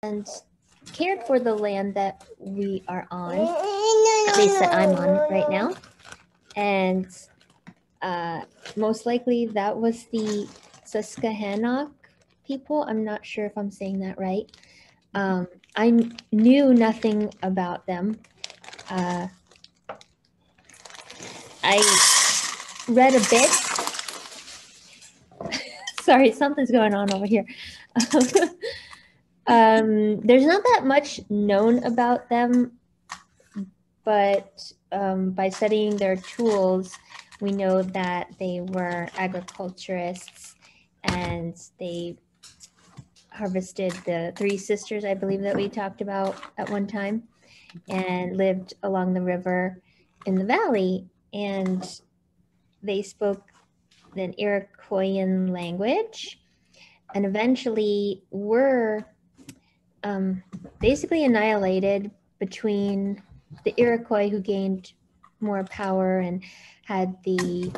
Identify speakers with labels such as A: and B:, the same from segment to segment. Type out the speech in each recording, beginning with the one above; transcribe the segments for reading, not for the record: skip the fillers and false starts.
A: and cared for the land that we are on, at least that I'm on right now. And most likely that was the Susquehanna people. I'm not sure if I'm saying that right. I knew nothing about them. I read a bit. Sorry, something's going on over here. There's not that much known about them, but by studying their tools, we know that they were agriculturists and they harvested the three sisters, I believe, that we talked about at one time, and lived along the river in the valley. And they spoke an Iroquoian language and eventually were basically annihilated between the Iroquois, who gained more power and had the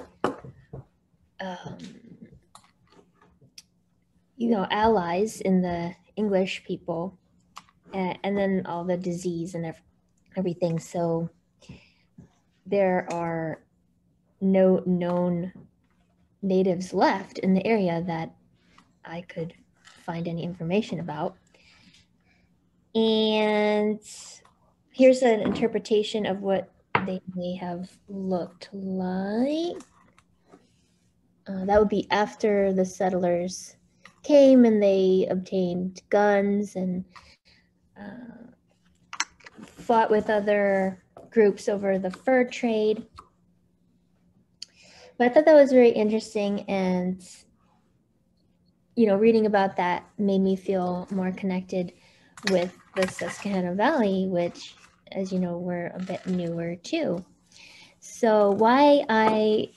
A: allies in the English people, and then all the disease and everything. So there are no known natives left in the area that I could find any information about. And here's an interpretation of what they may have looked like. That would be after the settlers came and they obtained guns and fought with other groups over the fur trade. But I thought that was very interesting, and reading about that made me feel more connected with the Susquehanna Valley, which, as you know, we're a bit newer too. So why I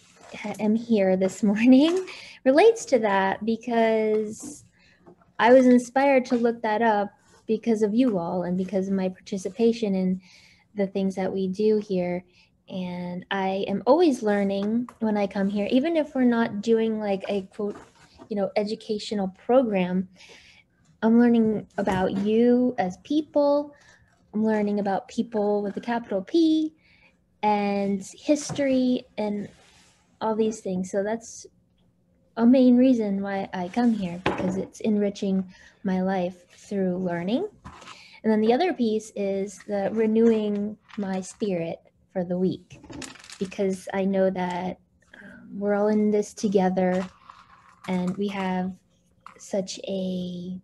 A: am here this morning relates to that, because I was inspired to look that up because of you all and because of my participation in the things that we do here. And I am always learning when I come here, even if we're not doing like a quote, educational program. I'm learning about you as people. I'm learning about people with a capital P and history and all these things. So that's a main reason why I come here, because it's enriching my life through learning. And then the other piece is the renewing my spirit for the week, because I know that we're all in this together and we have such a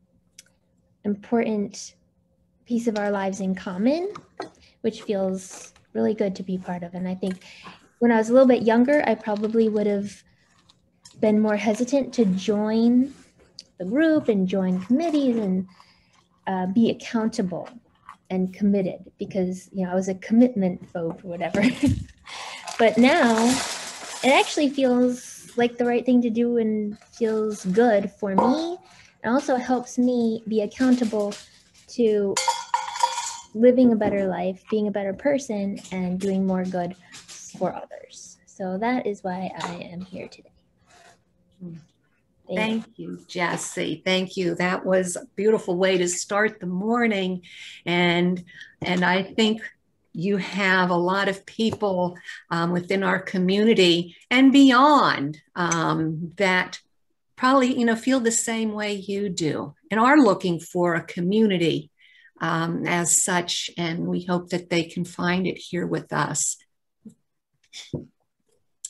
A: important piece of our lives in common, which feels really good to be part of. And I think when I was a little bit younger, I probably would have been more hesitant to join the group and join committees and be accountable and committed, because I was a commitment phobe or whatever. But now it actually feels like the right thing to do and feels good for me, and also helps me be accountable to living a better life, being a better person, and doing more good for others. So that is why I am here today.
B: Thank you, Jessie. Thank you. That was a beautiful way to start the morning. And I think you have a lot of people within our community and beyond that probably, feel the same way you do and are looking for a community as such. And we hope that they can find it here with us.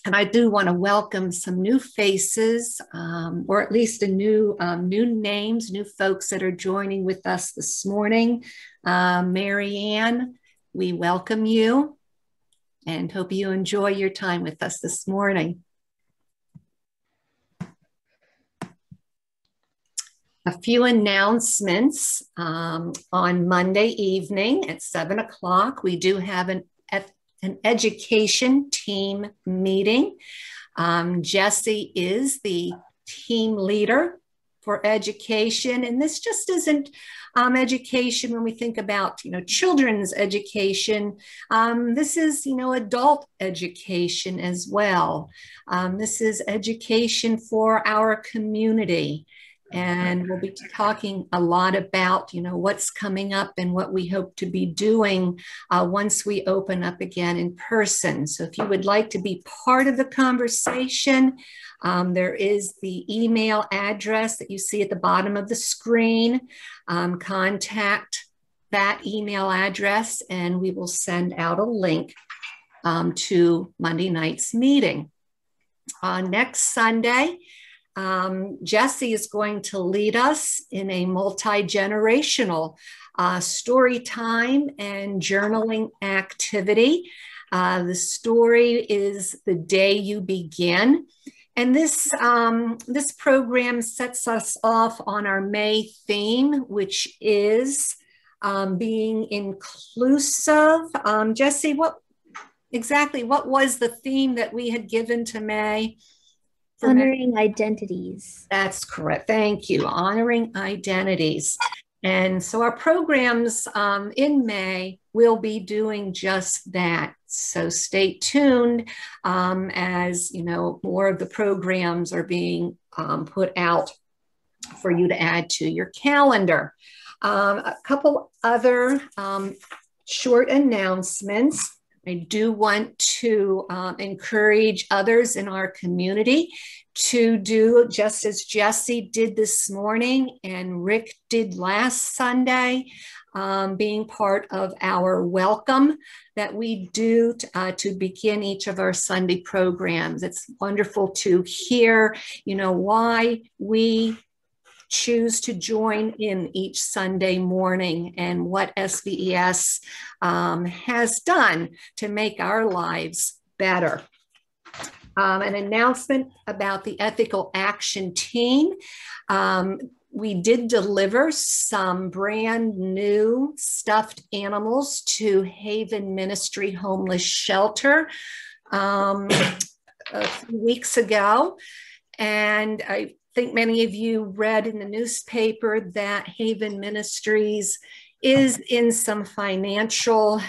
B: And I do want to welcome some new faces, or at least new names, new folks that are joining with us this morning. Mary Ann, we welcome you and hope you enjoy your time with us this morning. A few announcements. On Monday evening at 7 o'clock, we do have an education team meeting. Jessie is the team leader for education, and this just isn't education when we think about children's education. This is adult education as well. This is education for our community. And we'll be talking a lot about, what's coming up and what we hope to be doing once we open up again in person. So if you would like to be part of the conversation, there is the email address that you see at the bottom of the screen. Contact that email address and we will send out a link to Monday night's meeting. Next Sunday, Jesse is going to lead us in a multi-generational story time and journaling activity. The story is The Day You Begin. And this program sets us off on our May theme, which is being inclusive. Jesse, what was the theme that we had given to May?
A: Honoring identities.
B: That's correct. Thank you. Honoring identities. And so our programs in May will be doing just that. So stay tuned as more of the programs are being put out for you to add to your calendar. A couple other short announcements. I do want to encourage others in our community to do just as Jesse did this morning and Rick did last Sunday, being part of our welcome that we do to begin each of our Sunday programs. It's wonderful to hear, why we choose to join in each Sunday morning and what SVES has done to make our lives better. An announcement about the Ethical Action Team. We did deliver some brand new stuffed animals to Haven Ministry Homeless Shelter a few weeks ago. And I think many of you read in the newspaper that Haven Ministries is in some financial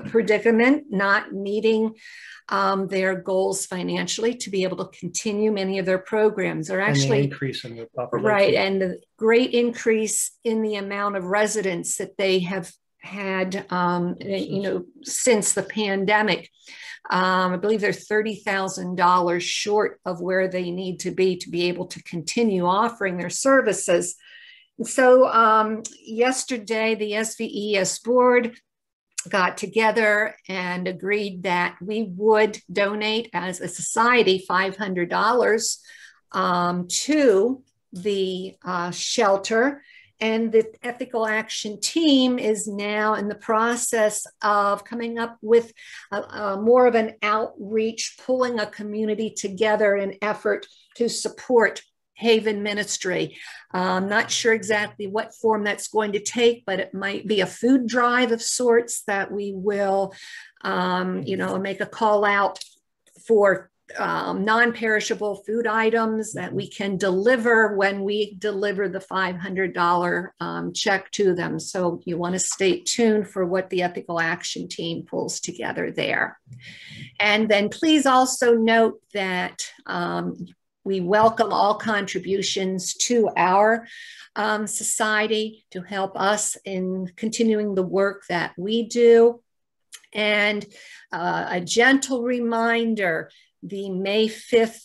B: predicament, not meeting their goals financially to be able to continue many of their programs. Are actually
C: and the increase in the population.
B: Right, and the great increase in the amount of residents that they have had, since the pandemic. I believe they're $30,000 short of where they need to be able to continue offering their services. And so yesterday, the SVES board got together and agreed that we would donate as a society $500 to the shelter. And the Ethical Action Team is now in the process of coming up with more of an outreach, pulling a community together in effort to support Haven Ministry. I'm not sure exactly what form that's going to take, but it might be a food drive of sorts that we will, make a call out for non-perishable food items that we can deliver when we deliver the $500 check to them. So you want to stay tuned for what the Ethical Action Team pulls together there. And then please also note that we welcome all contributions to our society to help us in continuing the work that we do. And a gentle reminder, the May 5th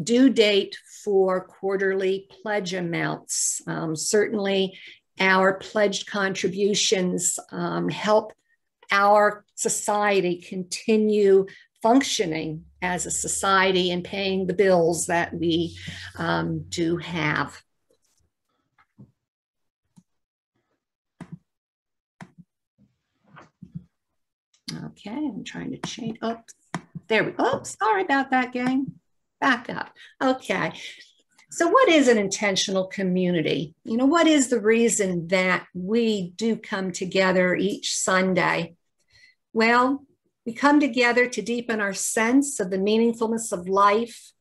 B: due date for quarterly pledge amounts. Certainly our pledged contributions help our society continue functioning as a society and paying the bills that we do have. Okay, I'm trying to change. Oh, there we go. Oh, sorry about that, gang. Back up. Okay. So what is an intentional community? What is the reason that we do come together each Sunday? Well, we come together to deepen our sense of the meaningfulness of life.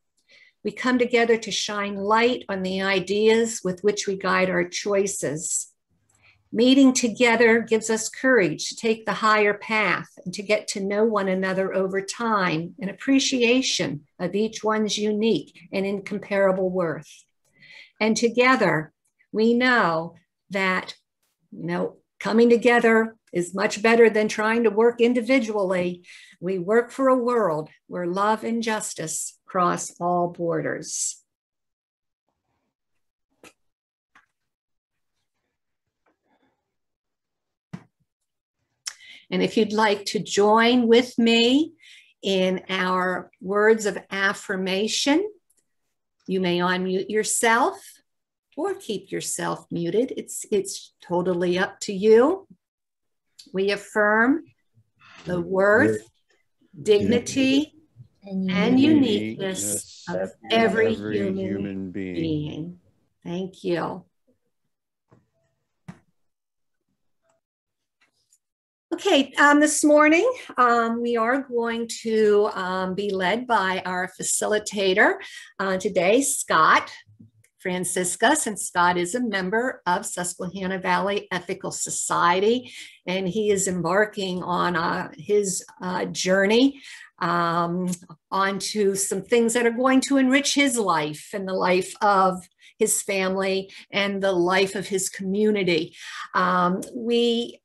B: We come together to shine light on the ideas with which we guide our choices. Meeting together gives us courage to take the higher path and to get to know one another over time, an appreciation of each one's unique and incomparable worth. And together, we know that, coming together is much better than trying to work individually. We work for a world where love and justice cross all borders. And if you'd like to join with me in our words of affirmation, you may unmute yourself or keep yourself muted. It's totally up to you. We affirm the worth, dignity, and uniqueness of every human being. Thank you. Okay, this morning we are going to be led by our facilitator today, Scott Franciscus, and Scott is a member of Susquehanna Valley Ethical Society, and he is embarking on his journey onto some things that are going to enrich his life and the life of his family and the life of his community. We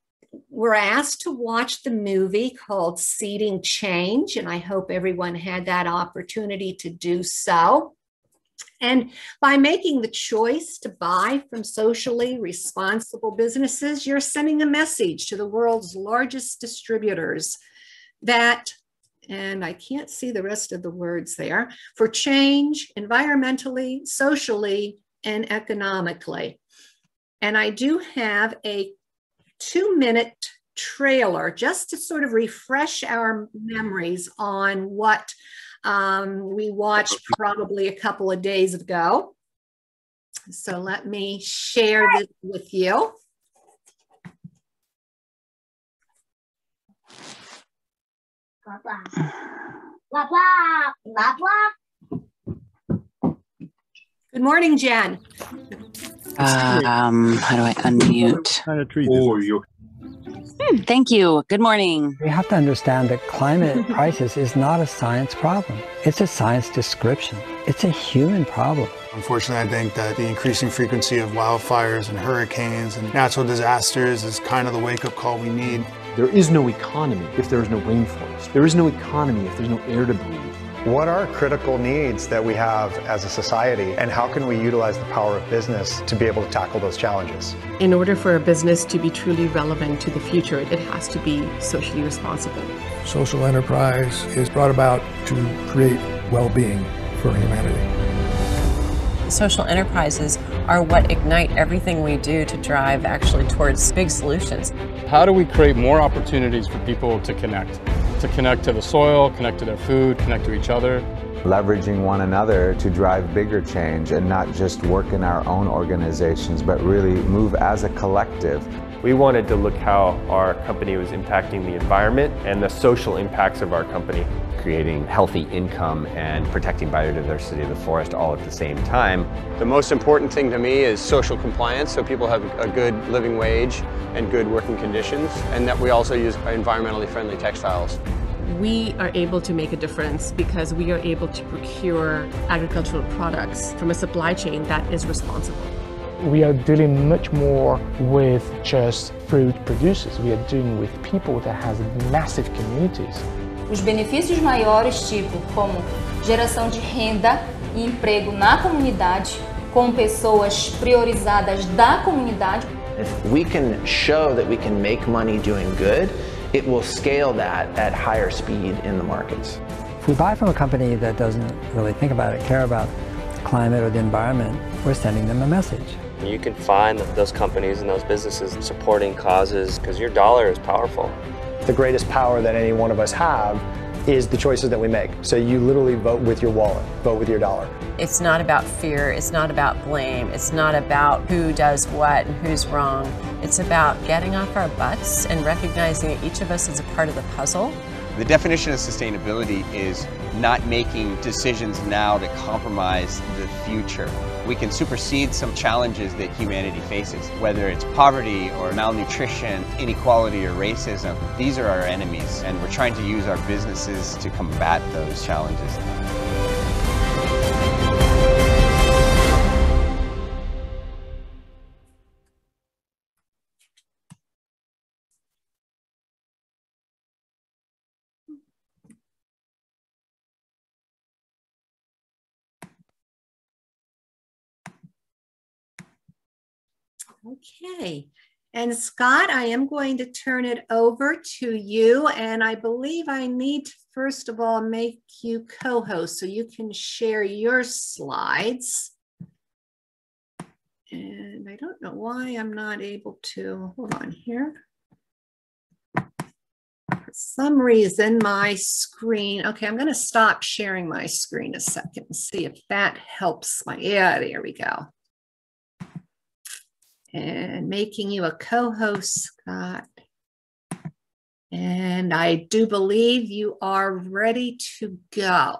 B: were asked to watch the movie called Seeding Change, and I hope everyone had that opportunity to do so. And by making the choice to buy from socially responsible businesses, you're sending a message to the world's largest distributors that, and I can't see the rest of the words there, for change environmentally, socially, and economically. And I do have a 2-minute trailer just to sort of refresh our memories on what we watched probably a couple of days ago. So let me share this with you.
C: Blah, blah. Blah, blah. Blah, blah.
B: Good morning, Jen.
D: How do I unmute? Thank you. Good morning.
E: We have to understand that climate crisis is not a science problem. It's a science description. It's a human problem.
F: Unfortunately, I think that the increasing frequency of wildfires and hurricanes and natural disasters is kind of the wake-up call we need.
G: There is no economy if there is no rainforest. There is no economy if there's no air to breathe.
H: What are critical needs that we have as a society, and how can we utilize the power of business to be able to tackle those challenges?
I: In order for a business to be truly relevant to the future, it has to be socially responsible.
J: Social enterprise is brought about to create well-being for humanity.
K: Social enterprises are what ignite everything we do to drive actually towards big solutions.
L: How do we create more opportunities for people to connect to the soil, connect to their food, connect to each other?
M: Leveraging one another to drive bigger change and not just work in our own organizations, but really move as a collective.
N: We wanted to look how our company was impacting the environment and the social impacts of our company.
O: Creating healthy income and protecting biodiversity of the forest all at the same time.
P: The most important thing to me is social compliance, so people have a good living wage and good working conditions, and that we also use environmentally friendly textiles.
I: We are able to make a difference because we are able to procure agricultural products from a supply chain that is responsible.
Q: We are dealing much more with just fruit producers. We are dealing with people that have massive communities.
R: Os benefícios maiores, como geração de renda e emprego na comunidade, com pessoas priorizadas da comunidade.
S: If we can show that we can make money doing good, it will scale that at higher speed in the markets.
E: If we buy from a company that doesn't really think about it, care about the climate or the environment, we're sending them a message.
T: You can find those companies and those businesses supporting causes because your dollar is powerful.
U: The greatest power that any one of us have is the choices that we make. So you literally vote with your wallet, vote with your dollar.
K: It's not about fear, it's not about blame, it's not about who does what and who's wrong. It's about getting off our butts and recognizing that each of us is a part of the puzzle
P: The definition of sustainability is not making decisions now that compromise the future. We can supersede some challenges that humanity faces, whether it's poverty or malnutrition, inequality or racism. These are our enemies, and we're trying to use our businesses to combat those challenges.
B: Okay. And Scott, I am going to turn it over to you. And I believe I need to, first of all, make you co-host so you can share your slides. And I don't know why I'm not able to, hold on here. For some reason, my screen, okay, I'm going to stop sharing my screen a second and see if that helps my, yeah, there we go. And making you a co-host, Scott. And I do believe you are ready to go.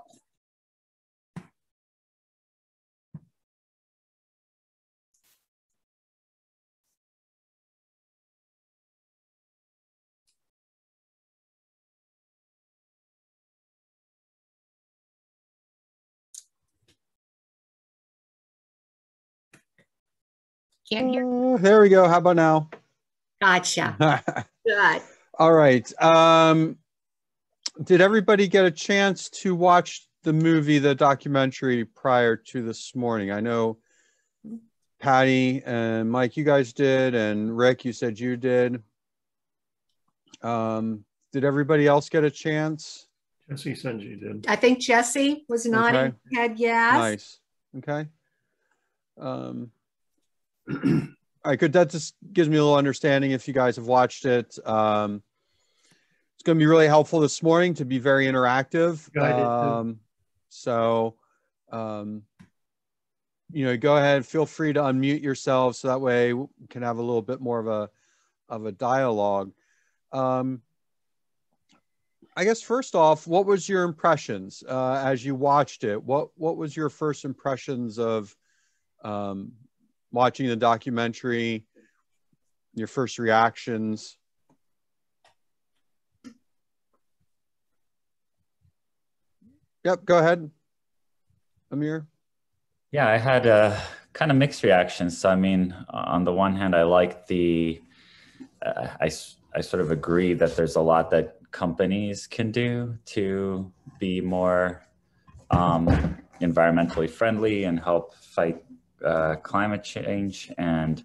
B: Can't hear.
A: There we go. How about now?
B: Gotcha. Good.
A: All right. Did everybody get a chance to watch the movie, the documentary, prior to this morning? I know Patty and Mike, you guys did, and Rick, you said you did. Did everybody else get a chance?
J: Jesse said you did.
B: I think Jesse was nodding
A: Okay.
B: head yes.
A: Nice. Okay. All right, good. That just gives me a little understanding if you guys have watched it. It's going to be really helpful this morning to be very interactive. You know, go ahead, feel free to unmute yourselves so that way we can have a little bit more of a dialogue. I guess first off, what was your impressions as you watched it? What was your first impressions of watching the documentary, your first reactions? Yep, go ahead, Amir.
V: Yeah, I had kind of mixed reactions. So, I mean, on the one hand, I liked I sort of agree that there's a lot that companies can do to be more environmentally friendly and help fight climate change. And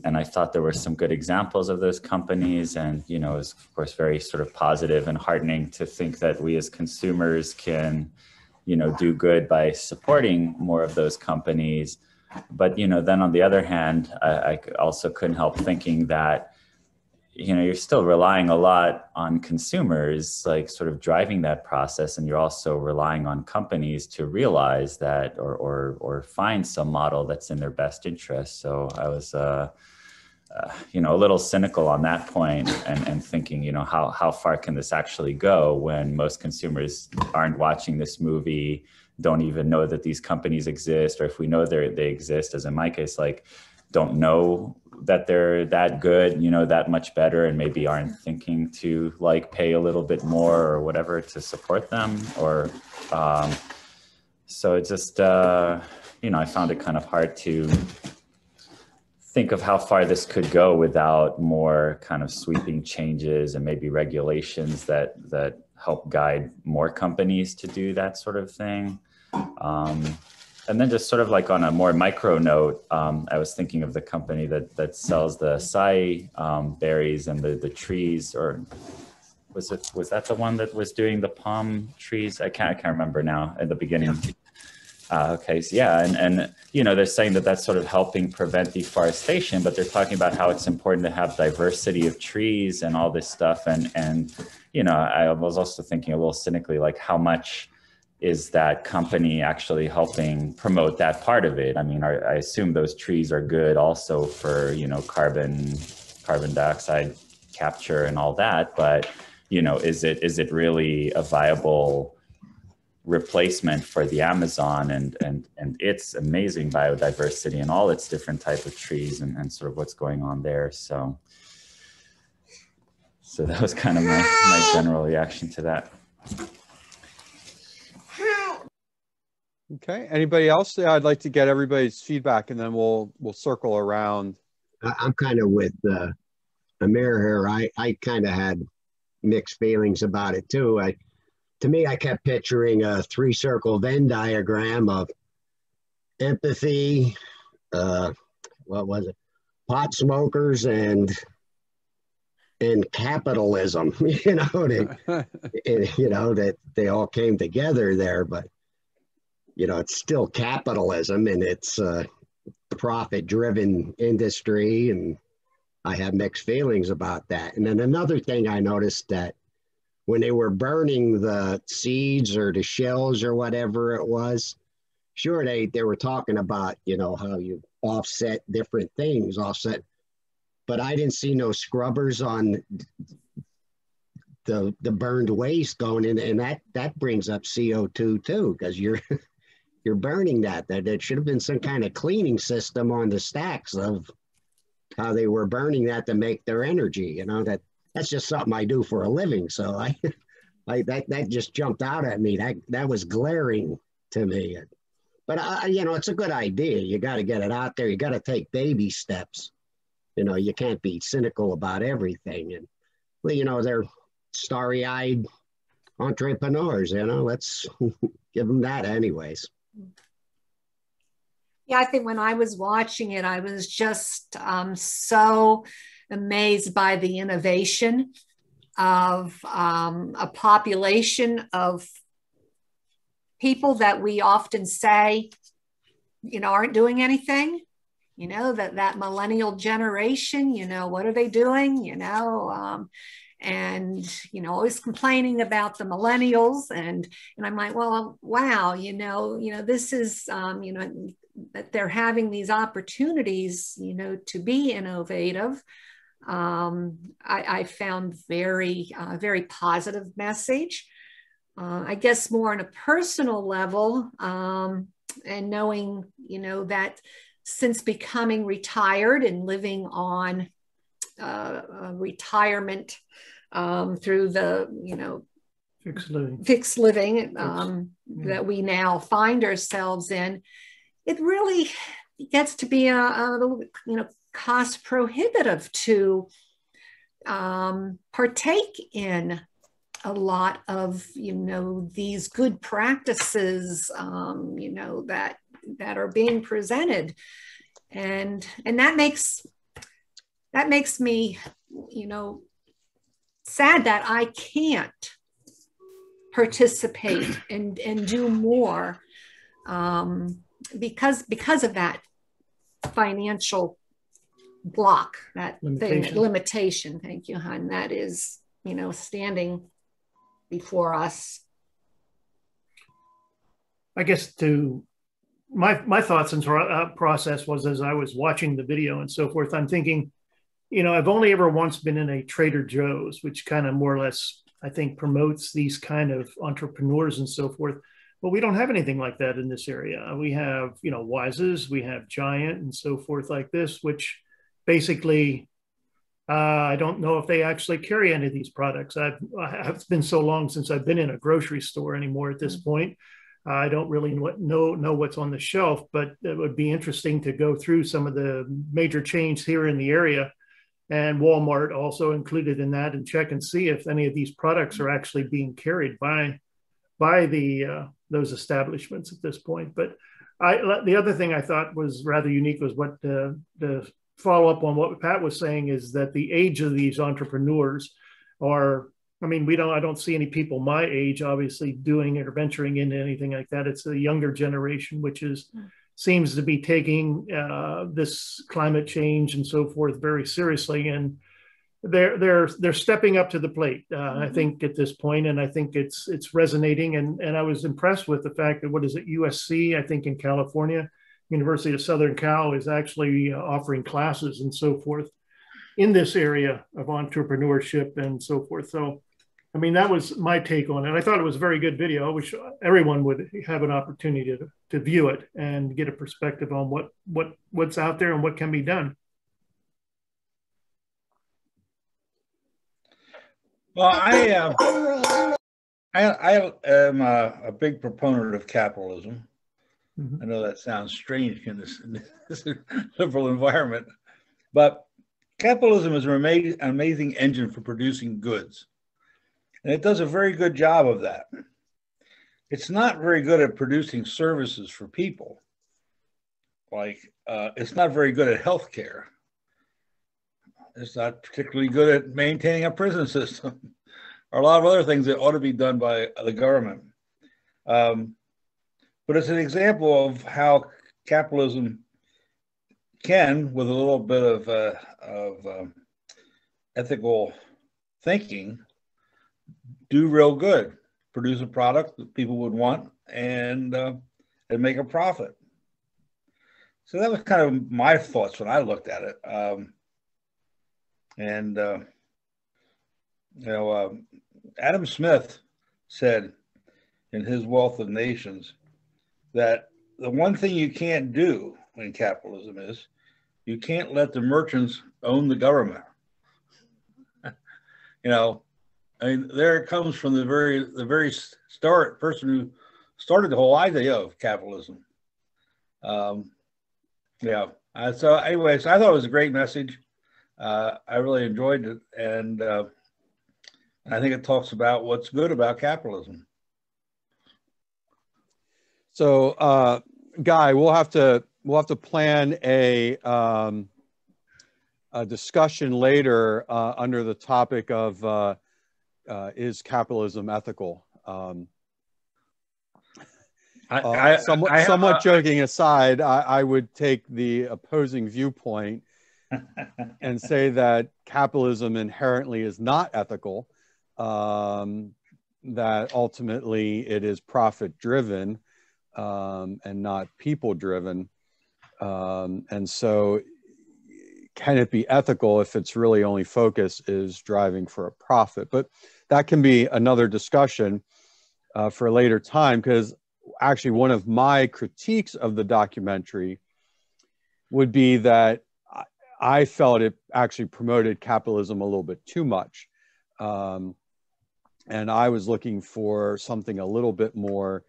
V: I thought there were some good examples of those companies. And, you know, it was, of course, very sort of positive and heartening to think that we as consumers can, you know, do good by supporting more of those companies. But, you know, then on the other hand, I also couldn't help thinking that, you know, you're still relying a lot on consumers, like sort of driving that process. And you're also relying on companies to realize that or find some model that's in their best interest. So I was, you know, a little cynical on that point and thinking, you know, how far can this actually go when most consumers aren't watching this movie, don't even know that these companies exist, or if we know they exist, as in my case, like don't know that they're that good, you know, that much better, and maybe aren't thinking to like pay a little bit more or whatever to support them, or so it just, you know, I found it kind of hard to think of how far this could go without more kind of sweeping changes and maybe regulations that help guide more companies to do that sort of thing. And then just sort of like on a more micro note, I was thinking of the company that sells the acai berries and the trees, or was that the one that was doing the palm trees? I can't remember now at the beginning. Okay, so yeah, and you know, they're saying that that's sort of helping prevent deforestation, but they're talking about how it's important to have diversity of trees and all this stuff. And you know, I was also thinking a little cynically, like how much is that company actually helping promote that part of it? I mean, I assume those trees are good also for, you know, carbon dioxide capture and all that, but is it really a viable replacement for the Amazon and its amazing biodiversity and all its different type of trees and sort of what's going on there. So that was kind of my general reaction to that.
A: Okay. Anybody else? Yeah, I'd like to get everybody's feedback, and then we'll circle around.
C: I'm kind of with Amir here. I kind of had mixed feelings about it too. To me, I kept picturing a 3-circle Venn diagram of empathy, what was it? Pot smokers and capitalism. That they all came together there, but it's still capitalism, and it's a profit-driven industry, and I have mixed feelings about that. And then another thing I noticed, that when they were burning the seeds or the shells or whatever it was, sure, they were talking about, how you offset different things, but I didn't see no scrubbers on the burned waste going in, and that brings up CO2 too, because you're burning that. There should have been some kind of cleaning system on the stacks of how they were burning that to make their energy. That's just something I do for a living. So that just jumped out at me. That was glaring to me. But it's a good idea. You got to get it out there. You got to take baby steps. You can't be cynical about everything. And they're starry-eyed entrepreneurs. Let's give them that, anyways.
B: Yeah, I think when I was watching it, I was just so amazed by the innovation of a population of people that we often say, aren't doing anything. That millennial generation, what are they doing? And always complaining about the millennials, and I'm like, well, wow, this is that they're having these opportunities, to be innovative. I found very positive message. I guess more on a personal level, and knowing, that since becoming retired and living on retirement through the, fixed living that we now find ourselves in, it really gets to be a little, cost prohibitive to partake in a lot of, these good practices, that are being presented. And that makes me, sad that I can't participate and do more because of that financial block, that limitation. Thank you, hon. That is, standing before us.
D: I guess my thoughts and process was, as I was watching the video and so forth, I'm thinking, I've only ever once been in a Trader Joe's, which kind of more or less, I think, promotes these kind of entrepreneurs and so forth. But we don't have anything like that in this area. We have, Wise's, we have Giant and so forth like this, which basically, I don't know if they actually carry any of these products. It's been so long since I've been in a grocery store anymore at this point. I don't really know what's on the shelf, but it would be interesting to go through some of the major chains here in the area, and Walmart also included in that, and check and see if any of these products are actually being carried by those establishments at this point. But the other thing I thought was rather unique was what the follow up on what Pat was saying, is that the age of these entrepreneurs are, I don't see any people my age obviously doing or venturing into anything like that. It's the younger generation, which seems to be taking this climate change and so forth very seriously, and they're stepping up to the plate. I think at this point, and I think it's resonating. And I was impressed with the fact that, what is it, USC, I think in California, University of Southern Cal, is actually offering classes and so forth in this area of entrepreneurship and so forth. So I mean, that was my take on it. I thought it was a very good video. I wish everyone would have an opportunity to view it and get a perspective on what's out there and what can be done.
F: Well, I am a big proponent of capitalism. I know that sounds strange in this liberal environment, but capitalism is an amazing engine for producing goods. And it does a very good job of that. It's not very good at producing services for people. Like, it's not very good at healthcare. It's not particularly good at maintaining a prison system or a lot of other things that ought to be done by the government. But it's an example of how capitalism can, with a little bit of ethical thinking, do real good, produce a product that people would want and make a profit. So that was kind of my thoughts when I looked at it. Adam Smith said in his Wealth of Nations that the one thing you can't do in capitalism is you can't let the merchants own the government. I mean, there it comes from the very start, person who started the whole idea of capitalism. So anyways, I thought it was a great message. I really enjoyed it, and I think it talks about what's good about capitalism.
A: So, Guy, we'll have to plan a discussion later under the topic of is capitalism ethical? Somewhat joking aside, I would take the opposing viewpoint and say that capitalism inherently is not ethical, that ultimately it is profit driven and not people driven. And so can it be ethical if its really only focus is driving for a profit? But that can be another discussion for a later time, because actually one of my critiques of the documentary would be that I felt it actually promoted capitalism a little bit too much. And I was looking for something a little bit more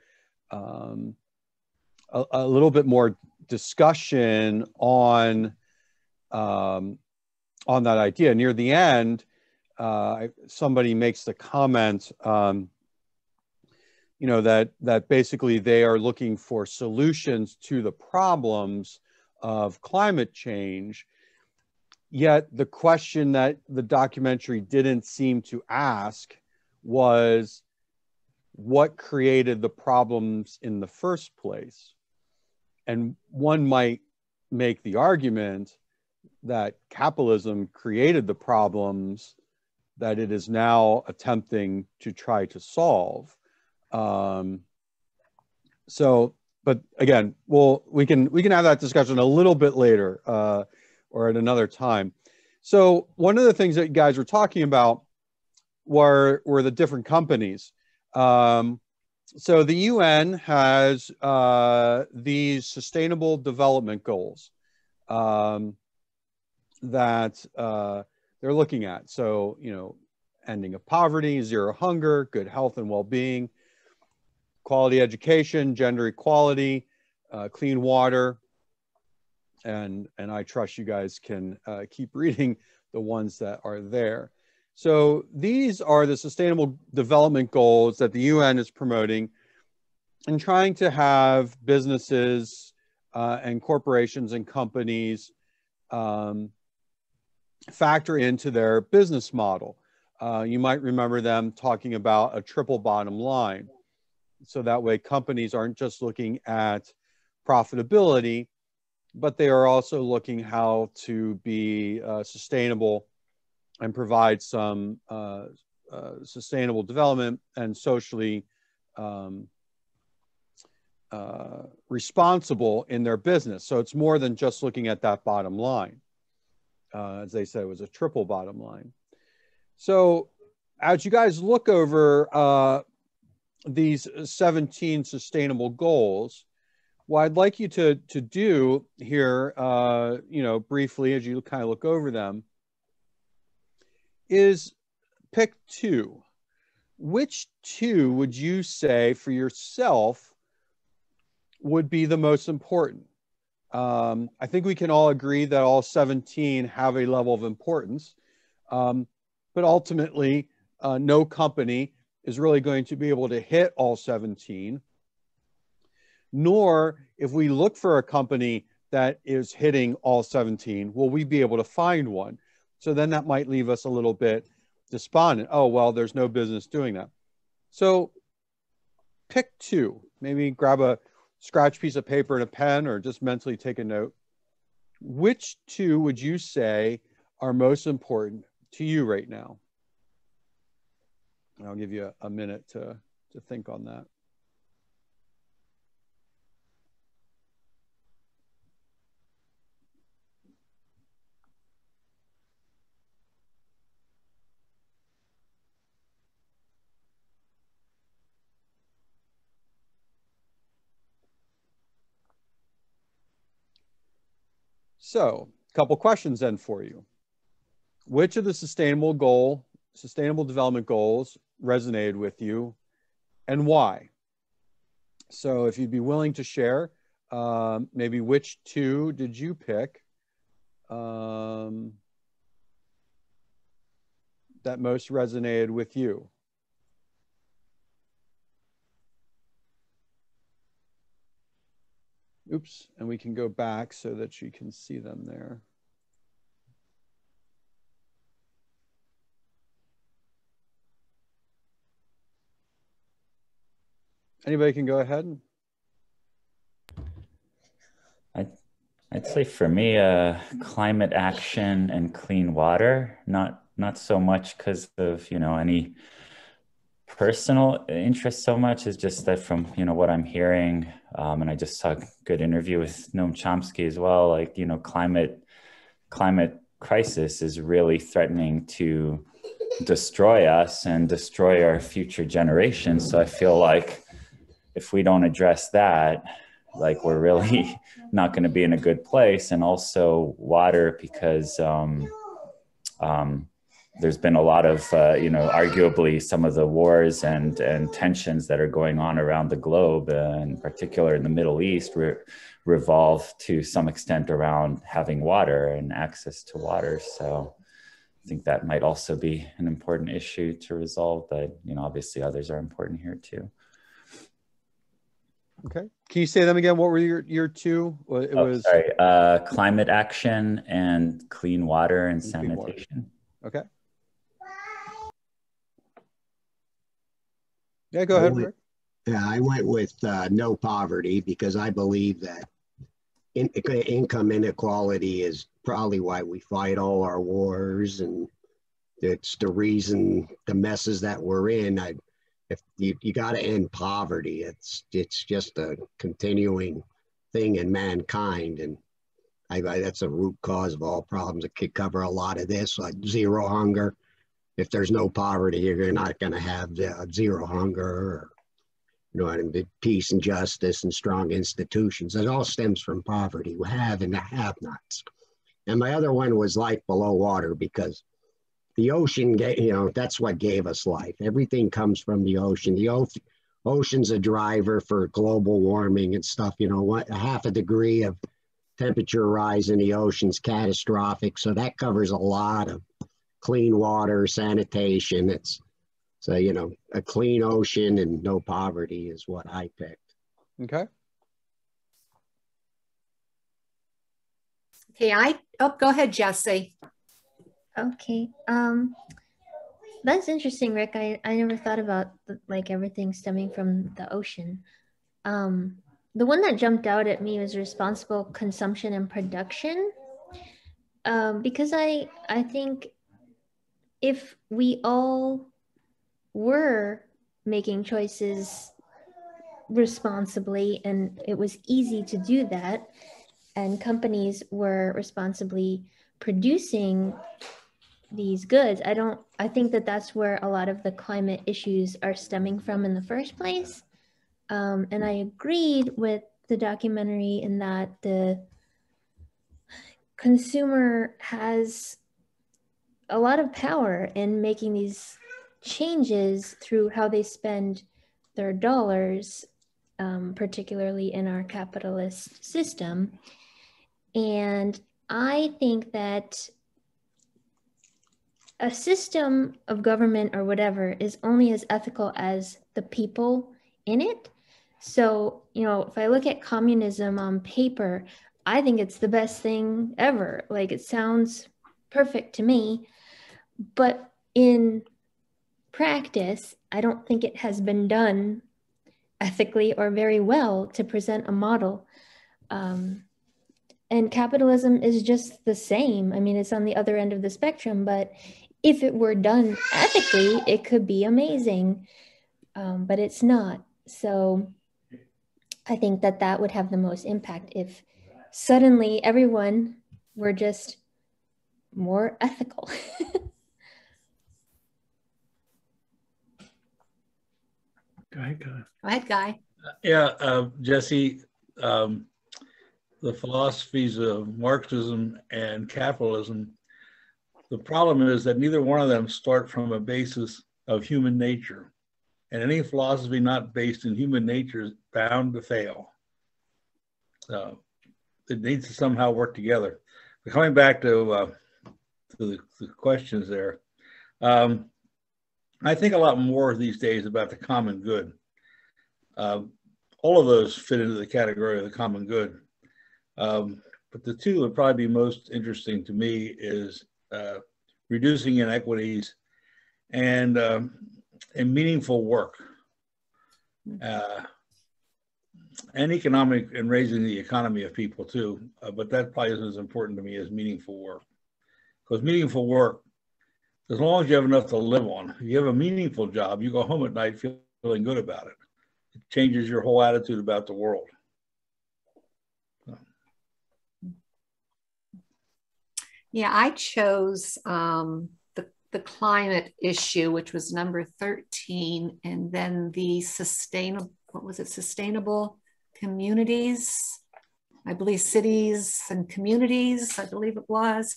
A: discussion on that idea. Near the end, somebody makes the comment, that basically they are looking for solutions to the problems of climate change. Yet the question that the documentary didn't seem to ask was, what created the problems in the first place? And one might make the argument that capitalism created the problems that it is now attempting to try to solve. But again, we can have that discussion a little bit later or at another time. So one of the things that you guys were talking about were the different companies. So the UN has these sustainable development goals that they're looking at. So, ending of poverty, zero hunger, good health and well-being, quality education, gender equality, clean water. And I trust you guys can keep reading the ones that are there. So these are the sustainable development goals that the UN is promoting and trying to have businesses and corporations and companies factor into their business model. You might remember them talking about a triple bottom line. So that way companies aren't just looking at profitability, but they are also looking how to be sustainable and provide some sustainable development and socially responsible in their business. So it's more than just looking at that bottom line. As they said, it was a triple bottom line. So as you guys look over these 17 sustainable goals, what I'd like you to do here, briefly as you kind of look over them, is pick two. Which two would you say for yourself would be the most important? I think we can all agree that all 17 have a level of importance, but ultimately, no company is really going to be able to hit all 17. Nor, if we look for a company that is hitting all 17, will we be able to find one? So then that might leave us a little bit despondent. Oh, well, there's no business doing that. So pick two. Maybe grab a scratch piece of paper and a pen, or just mentally take a note. Which two would you say are most important to you right now? And I'll give you a minute to think on that. So, a couple questions then for you. Which of the sustainable development goals resonated with you, and why? So if you'd be willing to share, maybe which two did you pick that most resonated with you? Oops, and we can go back so that you can see them there. Anybody can go ahead.
V: I'd say for me, climate action and clean water, not so much because of, any personal interest so much, is just that from, what I'm hearing, and I just saw a good interview with Noam Chomsky as well, like, climate crisis is really threatening to destroy us and destroy our future generations. So I feel like if we don't address that, like, we're really not going to be in a good place. And also water, because there's been a lot of, arguably some of the wars and tensions that are going on around the globe, in particular in the Middle East, revolve to some extent around having water and access to water. So I think that might also be an important issue to resolve, but, obviously others are important here too.
A: Okay. Can you say them again? What were your two? It was
V: climate action and clean water and sanitation.
A: Okay. Yeah, go ahead, Rick.
C: I went with no poverty, because I believe that income inequality is probably why we fight all our wars, and it's the reason the messes that we're in. If you got to end poverty, it's just a continuing thing in mankind, and that's a root cause of all problems. It could cover a lot of this, like zero hunger. If there's no poverty, you're not going to have zero hunger, or peace and justice and strong institutions. It all stems from poverty. We have and the have-nots. And my other one was life below water, because the ocean, that's what gave us life. Everything comes from the ocean. The ocean's a driver for global warming and stuff. A half a degree of temperature rise in the ocean's catastrophic. So that covers a lot of clean water, sanitation. A clean ocean and no poverty is what I picked.
A: Okay.
B: Okay, go ahead, Jesse.
G: Okay. That's interesting, Rick. I never thought about everything stemming from the ocean. The one that jumped out at me was responsible consumption and production, because I think if we all were making choices responsibly, and it was easy to do that, and companies were responsibly producing these goods. I think that that's where a lot of the climate issues are stemming from in the first place. And I agreed with the documentary in that the consumer has a lot of power in making these changes through how they spend their dollars, particularly in our capitalist system. And I think that a system of government or whatever is only as ethical as the people in it. So, if I look at communism on paper, I think it's the best thing ever. Like, it sounds perfect to me, but in practice, I don't think it has been done ethically or very well to present a model. And capitalism is just the same. I mean, it's on the other end of the spectrum, but if it were done ethically, it could be amazing, but it's not. So I think that that would have the most impact if suddenly everyone were just more ethical.
D: Go ahead, Guy.
B: Go ahead, Guy.
F: Yeah, Jesse, the philosophies of Marxism and capitalism, the problem is that neither one of them start from a basis of human nature. And any philosophy not based in human nature is bound to fail. It needs to somehow work together. But coming back to the questions there, I think a lot more these days about the common good. All of those fit into the category of the common good. But the two that would probably be most interesting to me is reducing inequities and meaningful work, and economic and raising the economy of people too. But that probably isn't as important to me as meaningful work, because meaningful work, as long as you have enough to live on, if you have a meaningful job, you go home at night feeling good about it. It changes your whole attitude about the world.
B: Yeah, I chose the climate issue, which was number 13, and then the sustainable communities, I believe cities and communities, I believe it was.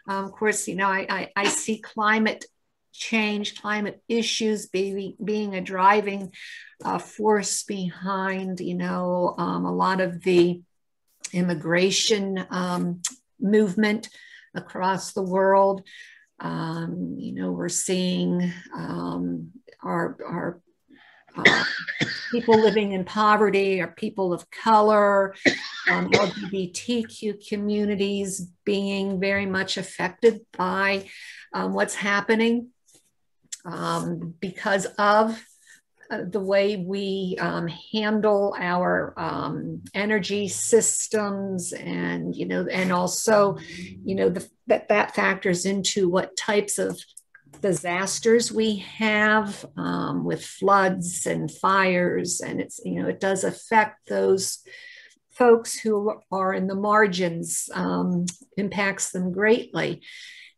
B: Of course, I see climate change, climate issues being a driving force behind, a lot of the immigration movement across the world. We're seeing our people living in poverty, our people of color, LGBTQ communities being very much affected by what's happening because of the way we handle our energy systems, and and also that factors into what types of disasters we have with floods and fires, and it does affect those folks who are in the margins, impacts them greatly.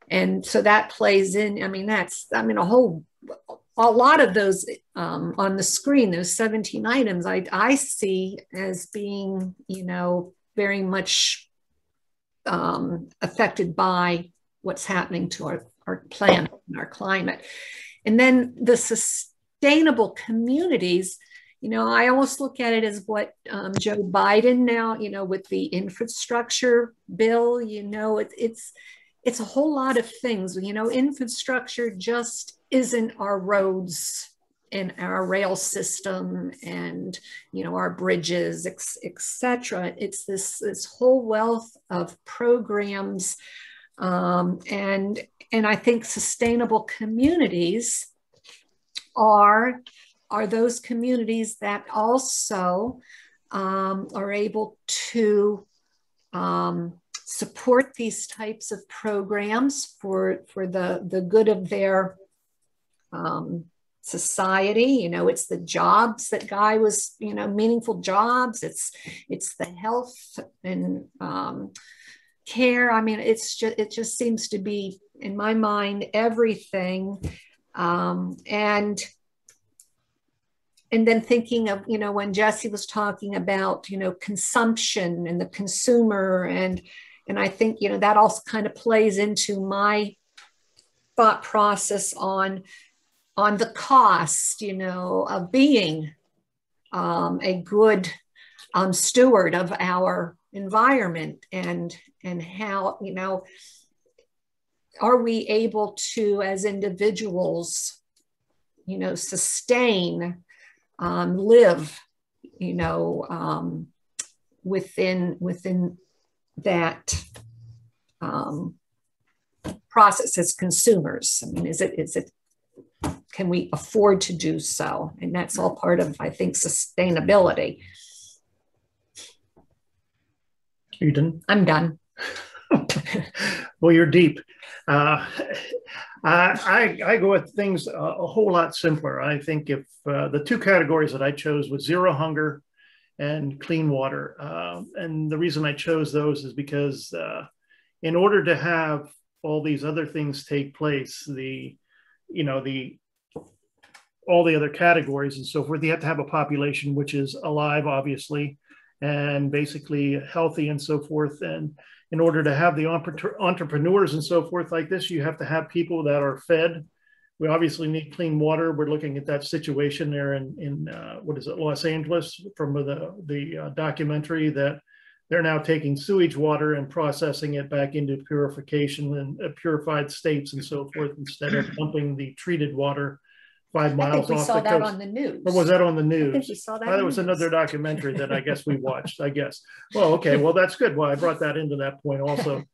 B: And so that plays in. A lot of those on the screen, those 17 items, I see as being, very much affected by what's happening to our planet and our climate. And then the sustainable communities, I almost look at it as what Joe Biden now, with the infrastructure bill, it's a whole lot of things. Infrastructure just isn't our roads and our rail system and our bridges, etc. It's this whole wealth of programs, and I think sustainable communities are those communities that also are able to support these types of programs for the good of their society. It's the jobs that Guy was, meaningful jobs. It's the health and care. It just seems to be in my mind, everything. And then thinking of, when Jesse was talking about, consumption and the consumer, and I think, that also kind of plays into my thought process on the cost, of being a good steward of our environment, and how, are we able to, as individuals, sustain, live, within that process as consumers. I mean, is it, can we afford to do so? And that's all part of, I think, sustainability.
D: Are you done?
B: I'm done.
D: Well, you're deep. I go at things a whole lot simpler. I think if the two categories that I chose was zero hunger and clean water. And the reason I chose those is because in order to have all these other things take place, all the other categories and so forth, you have to have a population which is alive, obviously, and basically healthy and so forth. And in order to have the entrepreneurs and so forth like this, you have to have people that are fed. We obviously need clean water. We're looking at that situation there in what is it, Los Angeles, from the documentary, that they're now taking sewage water and processing it back into purification and purified states and so forth, instead of dumping the treated water 5 miles off the coast.
B: I think we saw that on the news.
D: Or was that on the news?
B: I think we saw that.
D: That was another documentary that I guess we watched, I guess. Well, okay, well, that's good. Well, I brought that into that point also,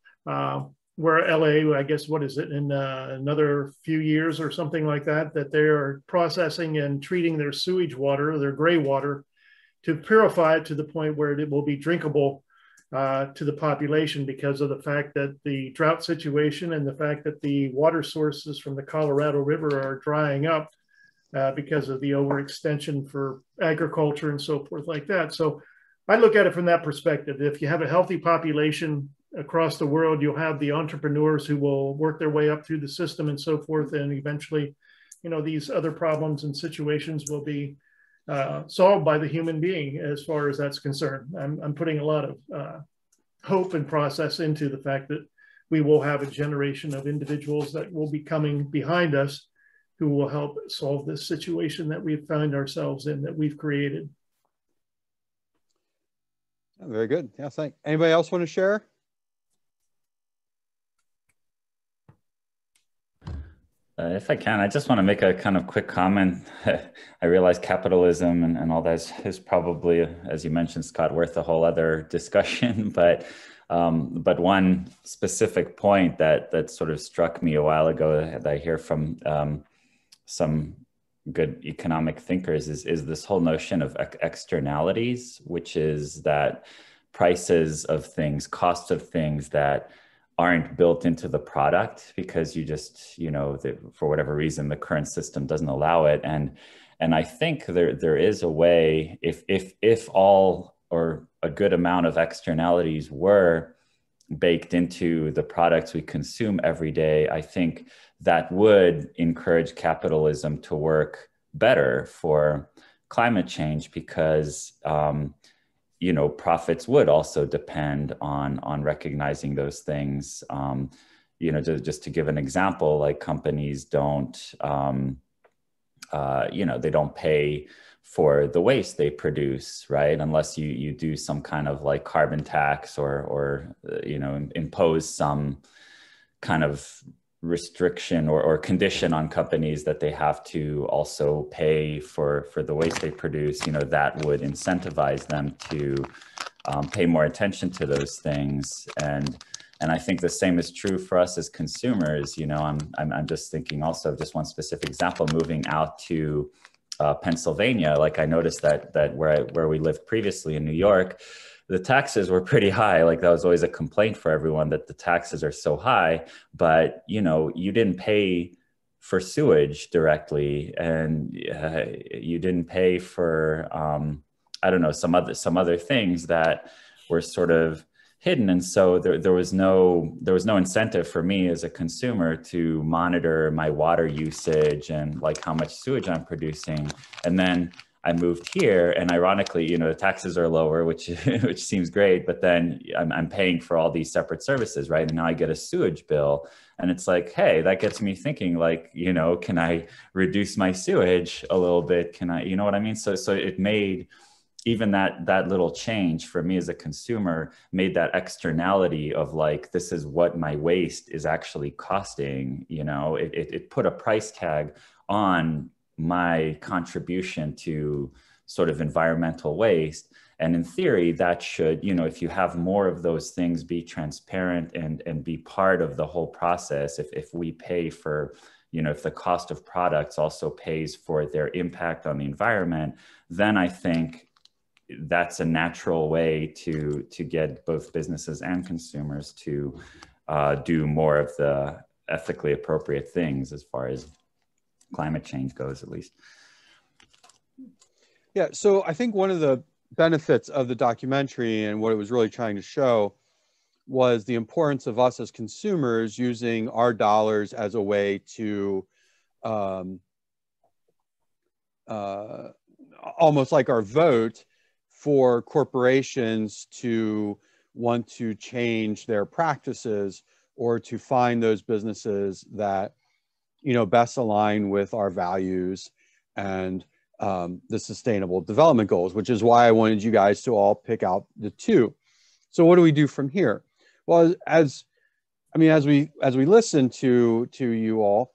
D: where LA, I guess, what is it, in another few years or something like that, that they are processing and treating their sewage water, their gray water, to purify it to the point where it will be drinkable to the population, because of the fact that the drought situation and the fact that the water sources from the Colorado River are drying up because of the overextension for agriculture and so forth like that. So I look at it from that perspective. If you have a healthy population across the world, you'll have the entrepreneurs who will work their way up through the system and so forth. And eventually, these other problems and situations will be solved by the human being, as far as that's concerned. I'm putting a lot of hope and process into the fact that we will have a generation of individuals that will be coming behind us who will help solve this situation that we've found ourselves in, that we've created.
A: Very good. Yeah, thanks. Anybody else want to share?
V: If I can, I just want to make a kind of quick comment. I realize capitalism and all that is probably, as you mentioned, Scott, worth a whole other discussion. But one specific point that sort of struck me a while ago that I hear from some good economic thinkers is this whole notion of externalities, which is that prices of things, cost of things that aren't built into the product because you just, for whatever reason, the current system doesn't allow it. And I think there is a way, if all or a good amount of externalities were baked into the products we consume every day, I think that would encourage capitalism to work better for climate change, because profits would also depend on recognizing those things. Just to give an example, like companies don't, they don't pay for the waste they produce, right? Unless you do some kind of like carbon tax or impose some kind of restriction or condition on companies that they have to also pay for the waste they produce, that would incentivize them to pay more attention to those things. And I think the same is true for us as consumers. I'm just thinking also of just one specific example, moving out to Pennsylvania. Like I noticed that where we lived previously in New York, the taxes were pretty high. Like that was always a complaint for everyone, that the taxes are so high, but you didn't pay for sewage directly, and you didn't pay for I don't know, some other things that were sort of hidden. And so there was no incentive for me as a consumer to monitor my water usage and like how much sewage I'm producing. And then I moved here, and ironically, the taxes are lower, which seems great, but then I'm paying for all these separate services, right? And now I get a sewage bill, and it's like, hey, that gets me thinking, like, can I reduce my sewage a little bit? Can I, you know what I mean? So it made even that little change for me as a consumer made that externality of like, this is what my waste is actually costing. It put a price tag on my contribution to sort of environmental waste. And in theory, that should, if you have more of those things be transparent and be part of the whole process, if we pay for, if the cost of products also pays for their impact on the environment, then I think that's a natural way to get both businesses and consumers to do more of the ethically appropriate things as far as climate change goes, at least.
A: Yeah, so I think one of the benefits of the documentary and what it was really trying to show was the importance of us as consumers using our dollars as a way to almost like our vote for corporations to want to change their practices or to find those businesses that best align with our values and the sustainable development goals, which is why I wanted you guys to all pick out the two. So what do we do from here? Well, as we listen to you all,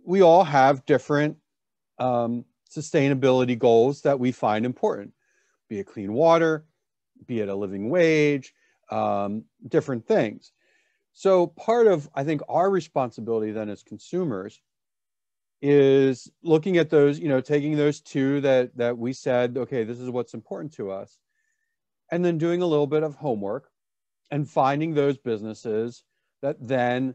A: we all have different sustainability goals that we find important, be it clean water, be it a living wage, different things. So part of, I think, our responsibility then as consumers is looking at those, taking those two that we said, okay, this is what's important to us, and then doing a little bit of homework and finding those businesses that then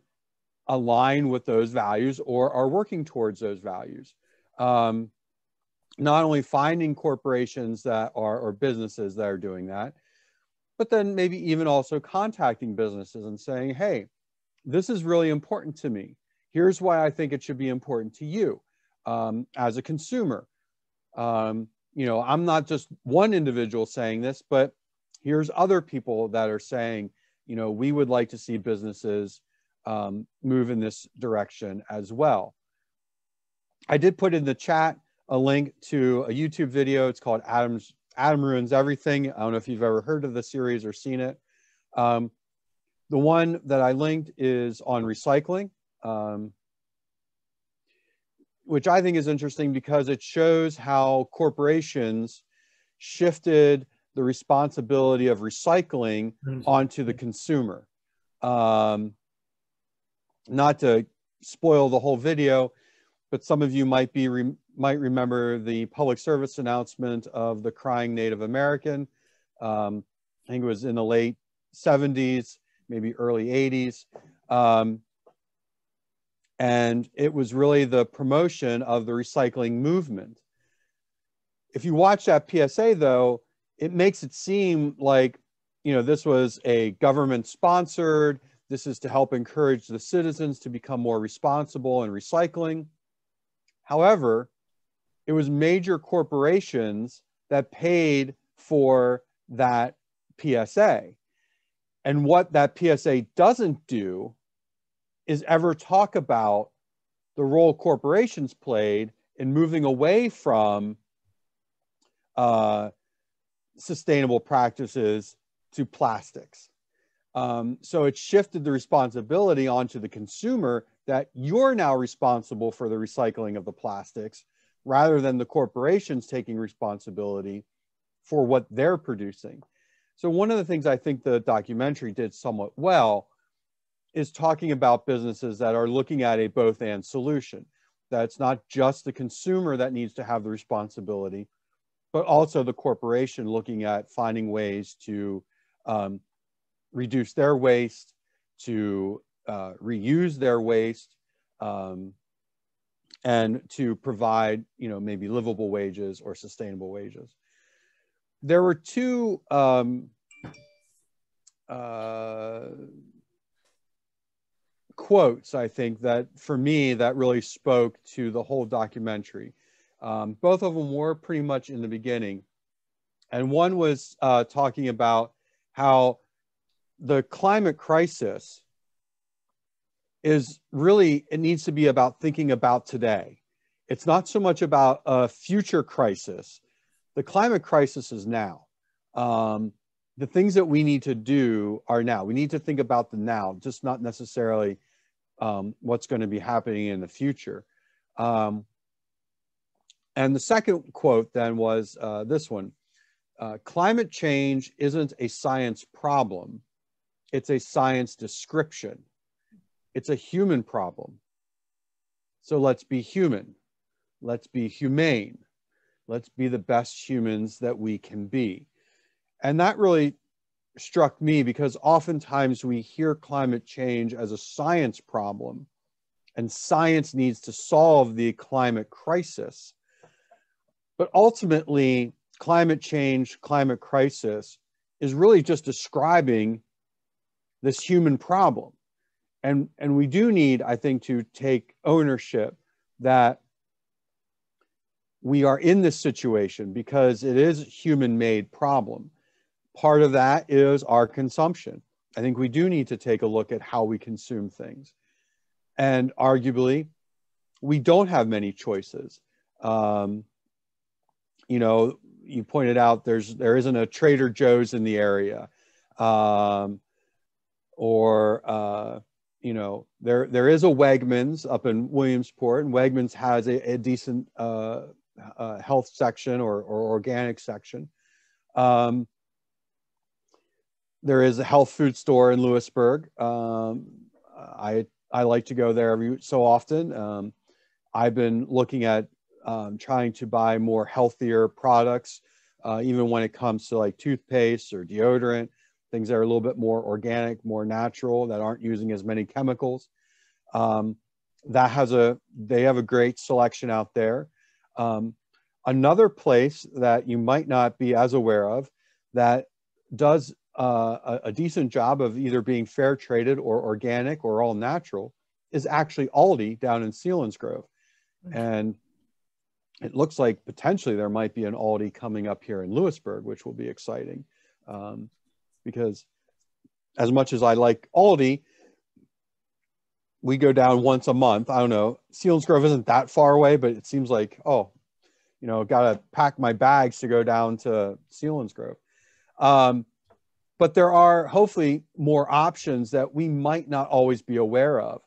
A: align with those values or are working towards those values. Not only finding corporations that are, or businesses that are doing that, but then maybe even also contacting businesses and saying, hey, this is really important to me. Here's why I think it should be important to you as a consumer. I'm not just one individual saying this, but here's other people that are saying, we would like to see businesses move in this direction as well. I did put in the chat a link to a YouTube video. It's called Adam Ruins Everything. I don't know if you've ever heard of the series or seen it. The one that I linked is on recycling, which I think is interesting because it shows how corporations shifted the responsibility of recycling onto the consumer. Not to spoil the whole video, but some of you might remember the public service announcement of the crying Native American. I think it was in the late 70s, maybe early 80s. And it was really the promotion of the recycling movement. If you watch that PSA though, it makes it seem like, this was a government sponsored, this is to help encourage the citizens to become more responsible in recycling. However, it was major corporations that paid for that PSA. And what that PSA doesn't do is ever talk about the role corporations played in moving away from sustainable practices to plastics. So it shifted the responsibility onto the consumer that you're now responsible for the recycling of the plastics rather than the corporations taking responsibility for what they're producing. So one of the things I think the documentary did somewhat well is talking about businesses that are looking at a both and solution. That it's not just the consumer that needs to have the responsibility, but also the corporation looking at finding ways to reduce their waste, to reuse their waste, and to provide, maybe livable wages or sustainable wages. There were two quotes, I think, that for me, that really spoke to the whole documentary. Both of them were pretty much in the beginning. And one was talking about how the climate crisis is really, it needs to be about thinking about today. It's not so much about a future crisis. The climate crisis is now. The things that we need to do are now. We need to think about the now, just not necessarily what's going to be happening in the future. And the second quote then was this one. Climate change isn't a science problem. It's a science description. It's a human problem. So let's be human. Let's be humane. Let's be the best humans that we can be. And that really struck me because oftentimes we hear climate change as a science problem and science needs to solve the climate crisis. But ultimately, climate change, climate crisis is really just describing this human problem. And we do need, I think, to take ownership that we are in this situation because it is a human-made problem. Part of that is our consumption. I think we do need to take a look at how we consume things. And arguably, we don't have many choices. You know, you pointed out there isn't a Trader Joe's in the area. You know, there is a Wegmans up in Williamsport, and Wegmans has a decent health section or organic section. There is a health food store in Lewisburg. I like to go there every so often. I've been looking at trying to buy more healthier products, even when it comes to like toothpaste or deodorant, things that are a little bit more organic, more natural, that aren't using as many chemicals. They have a great selection out there. Another place that you might not be as aware of that does a decent job of either being fair traded or organic or all natural is actually Aldi down in Selinsgrove. And it looks like potentially there might be an Aldi coming up here in Lewisburg, which will be exciting. Because as much as I like Aldi, we go down once a month. I don't know, Selinsgrove isn't that far away, but it seems like, oh, you know, got to pack my bags to go down to Selinsgrove. But there are hopefully more options that we might not always be aware of.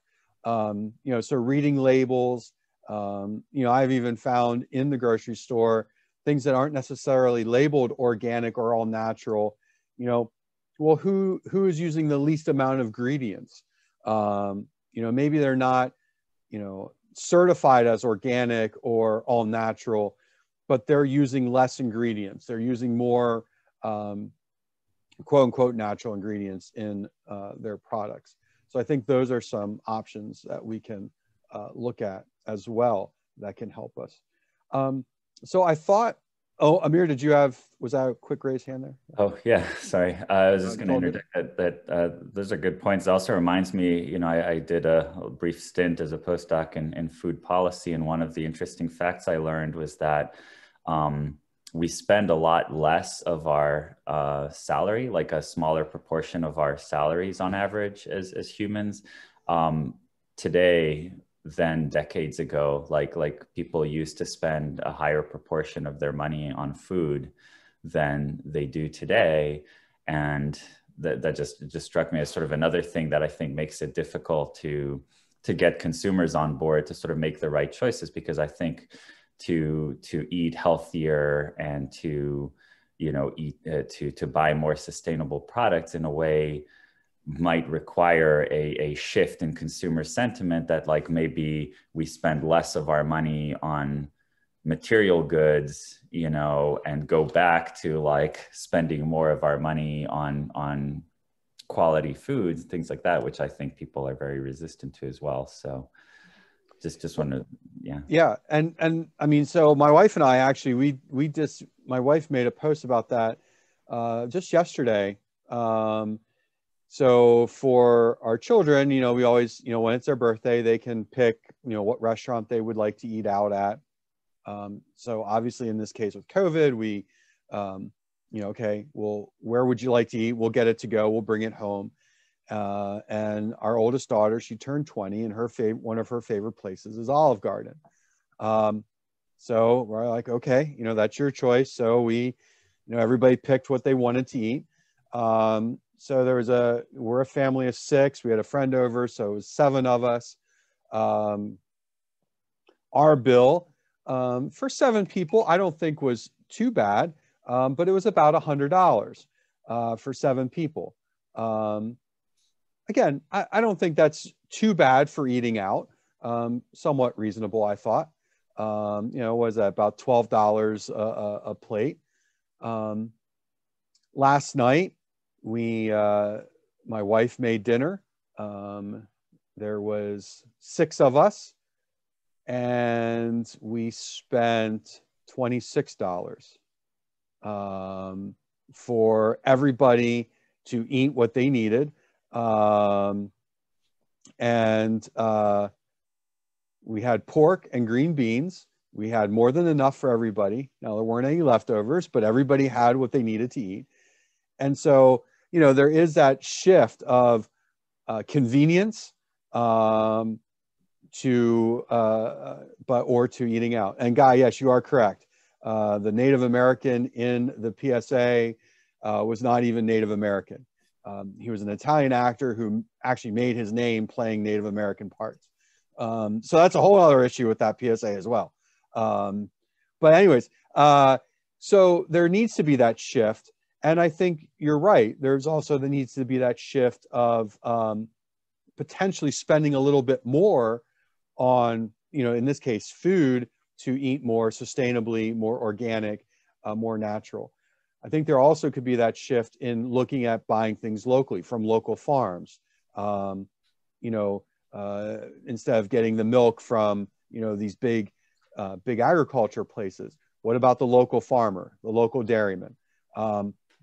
A: You know, so reading labels, you know, I've even found in the grocery store things that aren't necessarily labeled organic or all natural. You know, well, who is using the least amount of ingredients? You know, maybe they're not, you know, certified as organic or all natural, but they're using less ingredients. They're using more quote unquote natural ingredients in their products. So I think those are some options that we can look at as well that can help us. So I thought, oh, Amir, was that a quick raise hand there?
V: Oh, yeah, sorry. I was just going to interject that those are good points. It also reminds me, you know, I did a brief stint as a postdoc in food policy, and one of the interesting facts I learned was that we spend a lot less of our salary, like a smaller proportion of our salaries on average as humans today than decades ago. Like people used to spend a higher proportion of their money on food than they do today. And that just struck me as sort of another thing that I think makes it difficult to get consumers on board to sort of make the right choices, because I think to eat healthier and to, you know, to buy more sustainable products in a way might require a shift in consumer sentiment, that like maybe we spend less of our money on material goods, you know, and go back to like spending more of our money on quality foods, things like that, which I think people are very resistant to as well. So just want to, yeah.
A: And I mean, so my wife and I actually, my wife made a post about that just yesterday. So for our children, we always, when it's their birthday, they can pick, what restaurant they would like to eat out at. So obviously in this case with COVID, we, okay, well, where would you like to eat? We'll get it to go. We'll bring it home. And our oldest daughter, she turned 20, and one of her favorite places is Olive Garden. So we're like, okay, that's your choice. So we, everybody picked what they wanted to eat. So we're a family of 6. We had a friend over, so it was 7 of us. Our bill for 7 people, I don't think was too bad, but it was about $100 for 7 people. Again, I don't think that's too bad for eating out. Somewhat reasonable, I thought. Was that about $12 a plate? Last night, my wife made dinner. There was 6 of us, and we spent $26 for everybody to eat what they needed. We had pork and green beans. We had more than enough for everybody. Now, there weren't any leftovers, but everybody had what they needed to eat. And so, there is that shift of convenience to eating out. And Guy, yes, you are correct. The Native American in the PSA was not even Native American. He was an Italian actor who actually made his name playing Native American parts. So that's a whole other issue with that PSA as well. But anyways, so there needs to be that shift. And I think you're right. There needs to be that shift of potentially spending a little bit more on, in this case, food, to eat more sustainably, more organic, more natural. I think there also could be that shift in looking at buying things locally from local farms. Instead of getting the milk from, these big agriculture places, what about the local farmer, the local dairyman?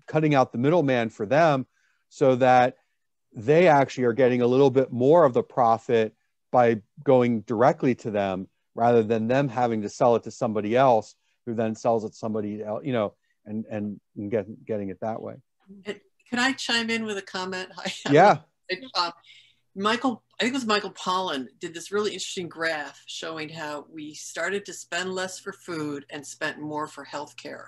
A: Cutting out the middleman for them so that they actually are getting a little bit more of the profit by going directly to them rather than them having to sell it to somebody else who then sells it to somebody else, and getting it that way.
H: Can I chime in with a comment?
A: Yeah.
H: Michael, I think it was Michael Pollan, did this really interesting graph showing how we started to spend less for food and spent more for healthcare.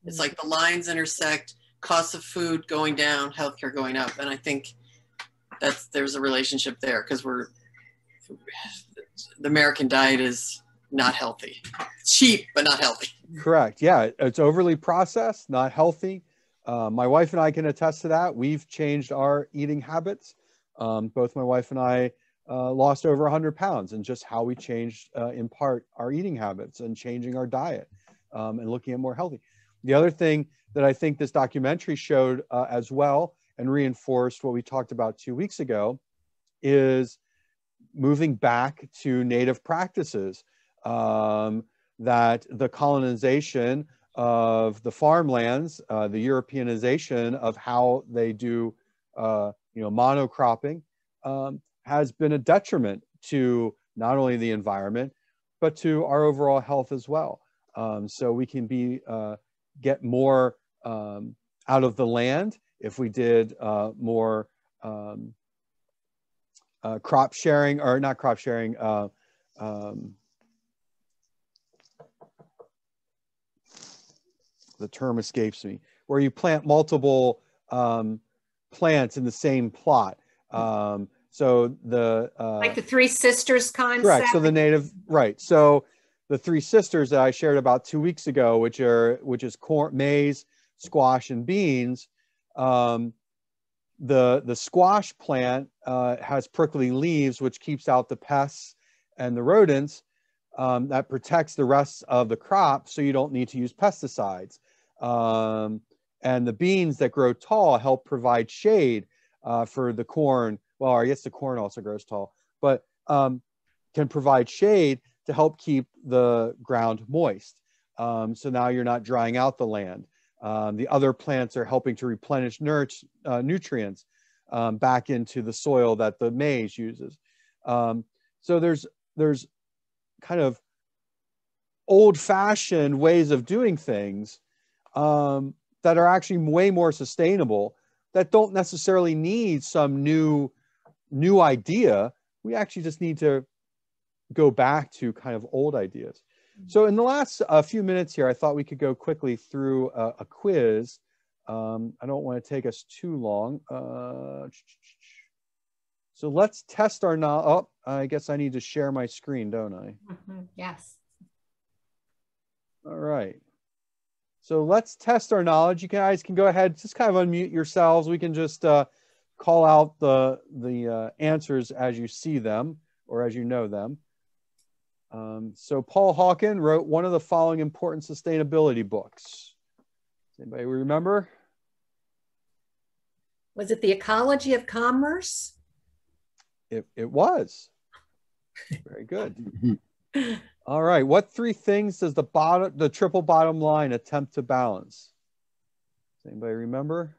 H: It's like the lines intersect, cost of food going down, healthcare going up. And I think there's a relationship there because the American diet is not healthy. It's cheap, but not healthy.
A: Correct. Yeah, it's overly processed, not healthy. My wife and I can attest to that. We've changed our eating habits. Both my wife and I lost over 100 pounds, and just how we changed, in part, our eating habits and changing our diet and looking at more healthy. The other thing that I think this documentary showed as well and reinforced what we talked about 2 weeks ago is moving back to native practices, that the colonization of the farmlands, the Europeanization of how they do monocropping has been a detriment to not only the environment, but to our overall health as well. So we can get more out of the land if we did more crop sharing, or not crop sharing, the term escapes me, where you plant multiple plants in the same plot. So
B: like the Three Sisters concept.
A: Correct. So the native, right. So the Three Sisters that I shared about 2 weeks ago, which is corn, maize, squash, and beans. The squash plant has prickly leaves, which keeps out the pests and the rodents. That protects the rest of the crop, so you don't need to use pesticides. And the beans that grow tall help provide shade for the corn. Well, I guess the corn also grows tall, but can provide shade to help keep the ground moist. So now you're not drying out the land. The other plants are helping to replenish nutrients. back into the soil that the maize uses. So there's kind of old-fashioned ways of doing things that are actually way more sustainable, that don't necessarily need some new idea. We actually just need to go back to kind of old ideas. So in the last few minutes here, I thought we could go quickly through a quiz. I don't want to take us too long. So let's test our knowledge. Oh, I guess I need to share my screen, don't I?
B: Yes.
A: All right. So let's test our knowledge. You guys can go ahead, just kind of unmute yourselves. We can just call out the answers as you see them or as you know them. So Paul Hawken wrote one of the following important sustainability books. Does anybody remember?
B: Was it The Ecology of Commerce?
A: It was. Very good. All right. What three things does the triple bottom line attempt to balance? Does anybody remember?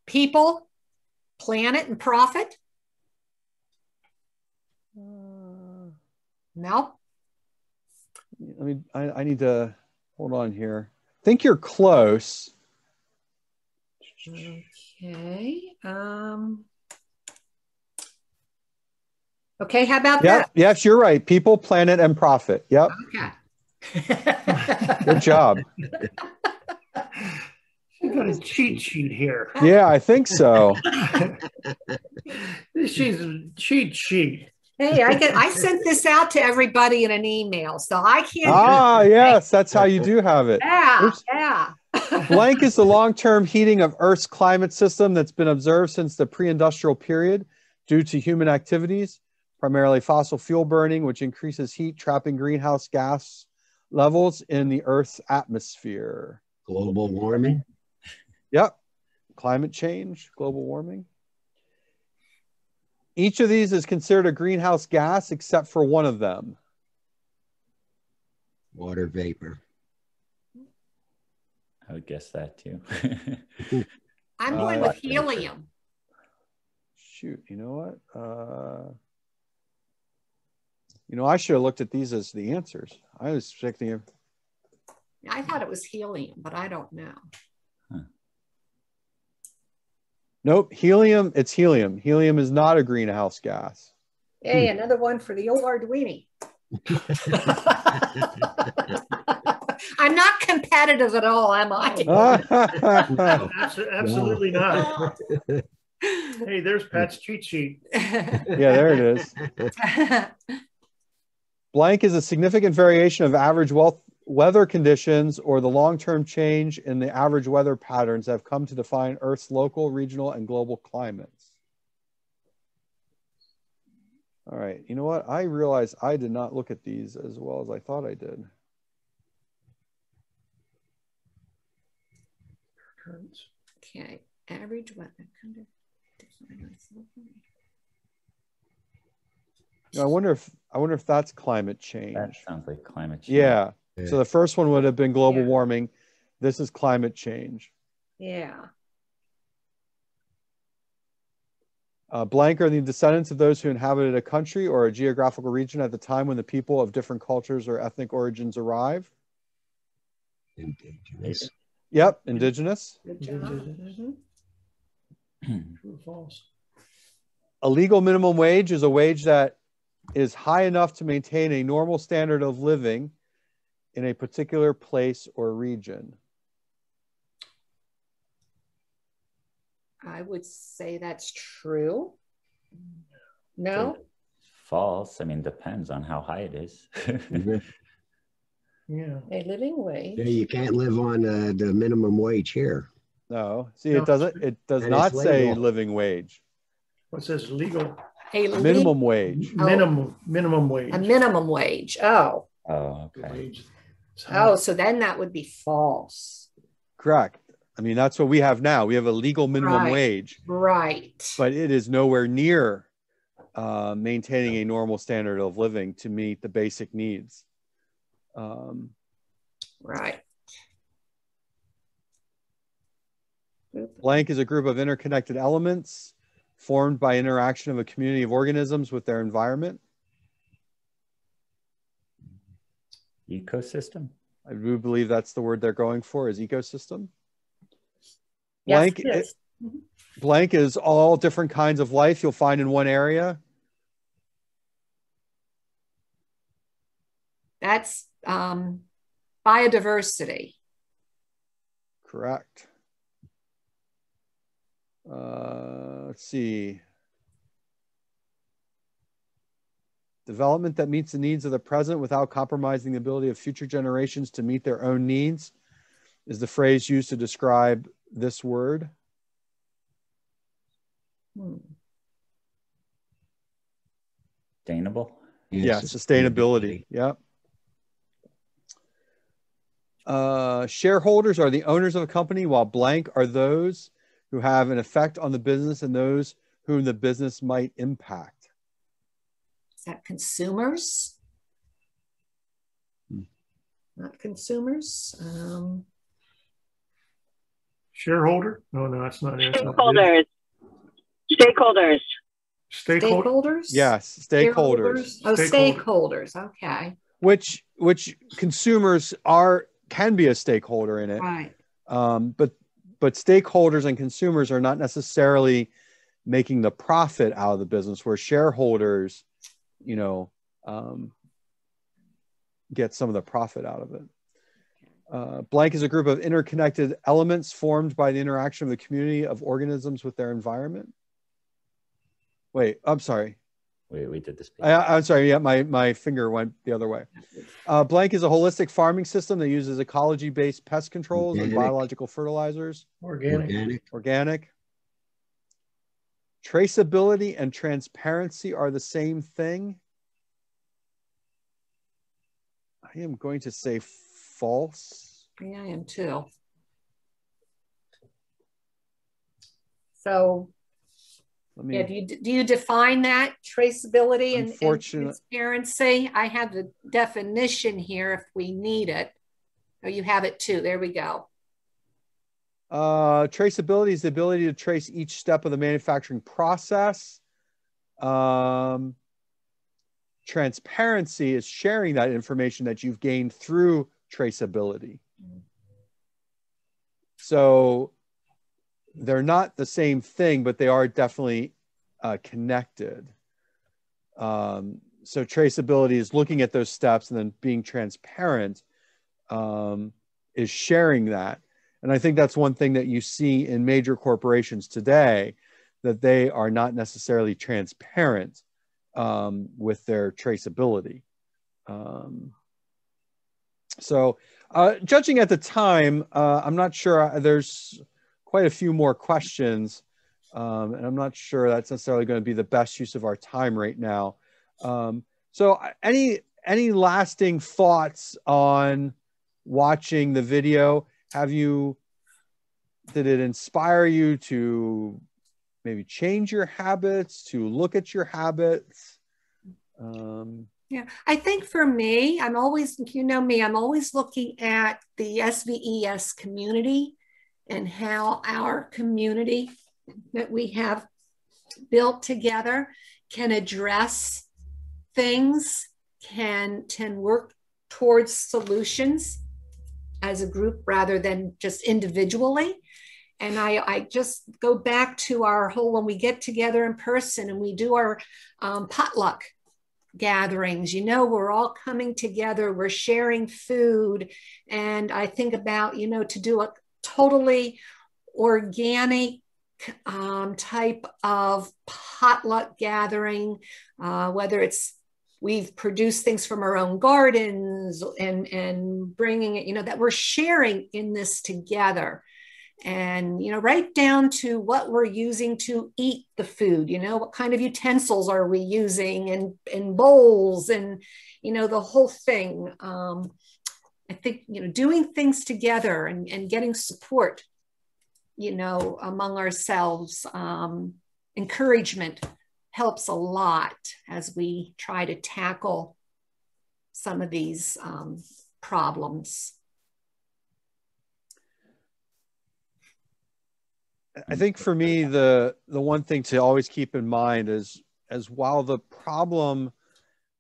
B: People, planet, and profit. No.
A: I need to hold on here. I think you're close.
B: Okay. Okay, how about
A: that?
B: that?
A: Yes, you're right. People, planet, and profit. Yep.
B: Okay.
A: Good job.
D: You got a cheat sheet here.
A: Yeah, I think so.
D: She's a cheat sheet.
B: Hey, I sent this out to everybody in an email, so I can't.
A: Ah, yes, that's how you do have it.
B: Yeah,
A: Oops.
B: yeah.
A: Blank is the long-term heating of Earth's climate system that's been observed since the pre-industrial period due to human activities, primarily fossil fuel burning, which increases heat, trapping greenhouse gas levels in the Earth's atmosphere.
C: Global warming?
A: Yep. Climate change, global warming. Each of these is considered a greenhouse gas except for one of them.
C: Water vapor.
V: I would guess that too.
B: I'm going with helium.
A: Shoot, you know what? I should have looked at these as the answers. I was expecting.
B: I thought it was helium, but I don't know.
A: Nope, helium, it's helium. Helium is not a greenhouse gas.
B: Hey, another one for the old Arduini. I'm not competitive at all, am I?
D: No, absolutely not. Hey, there's Pat's cheat sheet.
A: Yeah, there it is. Blank is a significant variation of average weather conditions or the long-term change in the average weather patterns that have come to define Earth's local, regional, and global climates. All right, you know what? I realized I did not look at these as well as I thought I did.
B: Okay, average weather.
A: I wonder if that's climate change.
V: That sounds like climate change.
A: Yeah. So the first one would have been global warming. This is climate change.
B: Yeah.
A: Blank are the descendants of those who inhabited a country or a geographical region at the time when the people of different cultures or ethnic origins arrive.
C: Indigenous.
A: Yep, indigenous.
B: Good job.
D: True or false?
A: A legal minimum wage is a wage that is high enough to maintain a normal standard of living in a particular place or region.
B: I would say that's true. No?
V: False. I mean, depends on how high it is.
D: Yeah.
B: A living wage.
C: Yeah, you can't live on the minimum wage here.
A: No, see, it doesn't. It does
C: And
A: not
C: it's
A: say
C: legal.
A: living wage.
D: What says legal?
B: A
A: Minimum wage.
D: Minimum wage.
B: A minimum wage. Oh.
V: Oh, okay.
D: Wage.
B: Oh, so then that would be false.
A: Correct. I mean, that's what we have now. We have a legal minimum
B: Right.
A: wage,
B: Right.
A: but it is nowhere near maintaining a normal standard of living to meet the basic needs.
B: Right.
A: Blank is a group of interconnected elements formed by interaction of a community of organisms with their environment.
V: Ecosystem.
A: I do believe that's the word they're going for, is ecosystem.
B: Yes,
A: Blank, blank is all different kinds of life you'll find in one area.
B: That's biodiversity.
A: Correct. Let's see. Development that meets the needs of the present without compromising the ability of future generations to meet their own needs is the phrase used to describe this word.
V: Sustainable?
A: Yeah, sustainability. Yep. Shareholders are the owners of a company, while blank are those who have an effect on the business and those whom the business might impact.
B: Is that consumers? Not consumers.
D: Shareholder? No, that's not it.
L: Stakeholders. Stakeholders.
B: Stakeholders?
A: Yes, stakeholders.
B: Oh, stakeholders. Okay.
A: Which consumers can be a stakeholder in it.
B: Right.
A: But stakeholders and consumers are not necessarily making the profit out of the business, where shareholders, get some of the profit out of it. Blank is a group of interconnected elements formed by the interaction of the community of organisms with their environment. Wait, I'm sorry.
V: We did this.
A: I'm sorry. Yeah, my finger went the other way. Blank is a holistic farming system that uses ecology-based pest controls and biological fertilizers. Organic. Traceability and transparency are the same thing. I am going to say false.
B: Yeah, I am too. So, yeah, do you define that, traceability and transparency? I have the definition here if we need it. Oh, you have it too. There we go.
A: Traceability is the ability to trace each step of the manufacturing process. Transparency is sharing that information that you've gained through traceability. So they're not the same thing, but they are definitely connected. So traceability is looking at those steps, and then being transparent is sharing that. And I think that's one thing that you see in major corporations today, that they are not necessarily transparent with their traceability. So judging at the time, I'm not sure, there's quite a few more questions, and I'm not sure that's necessarily going to be the best use of our time right now. So any lasting thoughts on watching the video? Did it inspire you to maybe change your habits, to look at your habits?
B: Yeah, I think for me, I'm always, I'm always looking at the SVES community and how our community that we have built together can address things, can work towards solutions as a group rather than just individually. And I just go back to our whole, when we get together in person and we do our potluck gatherings, we're all coming together, we're sharing food. And I think about, to do a totally organic type of potluck gathering, whether it's we've produced things from our own gardens and bringing it, that we're sharing in this together. And, right down to what we're using to eat the food, what kind of utensils are we using and bowls and, the whole thing. I think, doing things together and getting support, among ourselves, encouragement helps a lot as we try to tackle some of these problems.
A: I think for me, the one thing to always keep in mind is, as while the problem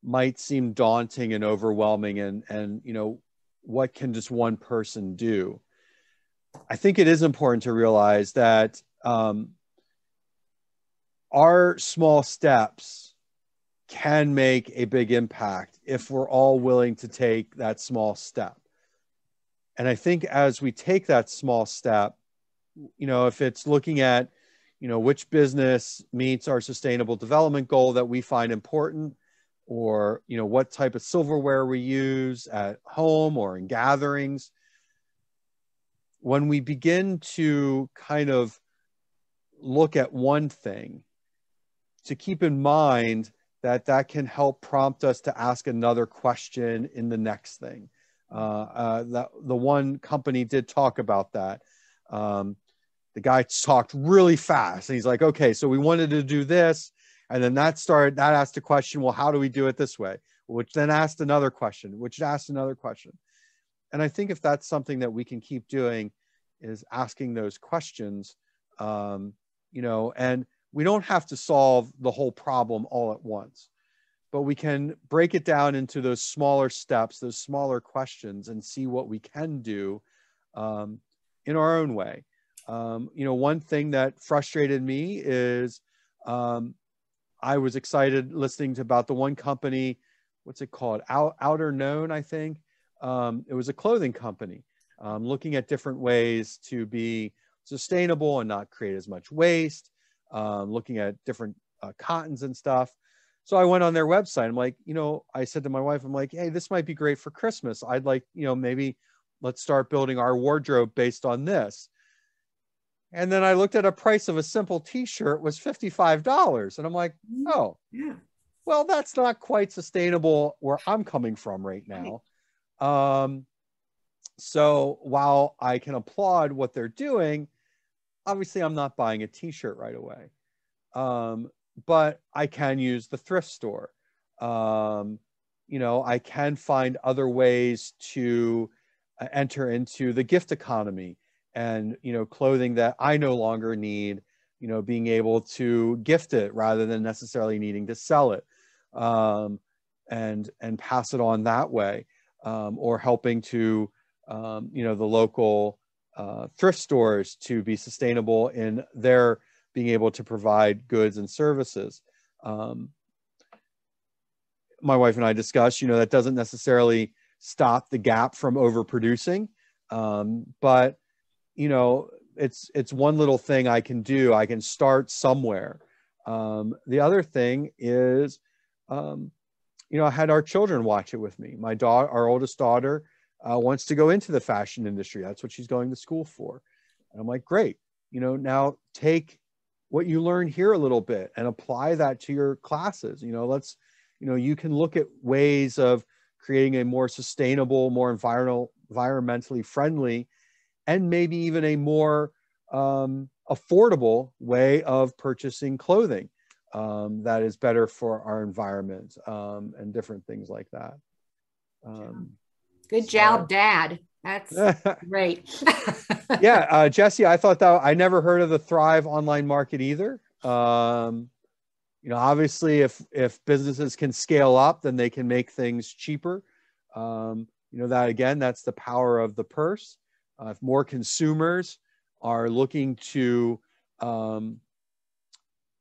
A: might seem daunting and overwhelming, and you know, what can just one person do? I think it is important to realize that our small steps can make a big impact if we're all willing to take that small step. And I think as we take that small step, you know, if it's looking at, you know, which business meets our sustainable development goal that we find important, or, you know, what type of silverware we use at home or in gatherings, when we begin to kind of look at one thing, to keep in mind that that can help prompt us to ask another question in the next thing. The one company did talk about that. The guy talked really fast, and he's like, okay, so we wanted to do this. And then that asked a question, well, how do we do it this way? Which then asked another question, which asked another question. And I think if that's something that we can keep doing, is asking those questions, you know, and we don't have to solve the whole problem all at once, but we can break it down into those smaller steps, those smaller questions, and see what we can do in our own way. You know, one thing that frustrated me is I was excited listening to about the one company, what's it called? Outer Known, I think. It was a clothing company looking at different ways to be sustainable and not create as much waste, looking at different cottons and stuff. So I went on their website. I'm like, you know, I said to my wife, I'm like, hey, this might be great for Christmas. I'd like, you know, maybe let's start building our wardrobe based on this. And then I looked at a price of a simple t-shirt was $55. And I'm like, oh, yeah, well, that's not quite sustainable where I'm coming from right now. So while I can applaud what they're doing, obviously I'm not buying a t-shirt right away. But I can use the thrift store. You know, I can find other ways to enter into the gift economy, and, you know, clothing that I no longer need, you know, being able to gift it rather than necessarily needing to sell it, and pass it on that way, or helping to, you know, the local thrift stores to be sustainable in their being able to provide goods and services. My wife and I discussed, you know, that doesn't necessarily stop the gap from overproducing, but, you know, it's one little thing I can do. I can start somewhere. The other thing is, you know, I had our children watch it with me. My daughter, our oldest daughter, wants to go into the fashion industry. That's what she's going to school for. And I'm like, great. You know, now take what you learn here a little bit and apply that to your classes. You know, you know, you can look at ways of creating a more sustainable, more environmentally friendly, and maybe even a more affordable way of purchasing clothing that is better for our environment, and different things like that.
B: Good job, Dad. That's great.
A: Yeah, Jesse, I thought that I never heard of the Thrive online market either. You know, obviously, if businesses can scale up, then they can make things cheaper. You know, that again, that's the power of the purse. If more consumers are looking to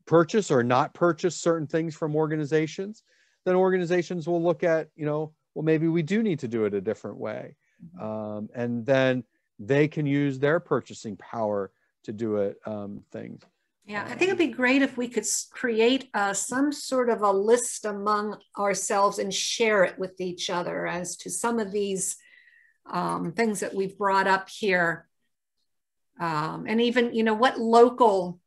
A: purchase or not purchase certain things from organizations, then organizations will look at, you know, well, maybe we do need to do it a different way. And then they can use their purchasing power to do it, things.
B: Yeah, I think it'd be great if we could create some sort of a list among ourselves and share it with each other as to some of these things that we've brought up here. And even, you know, what local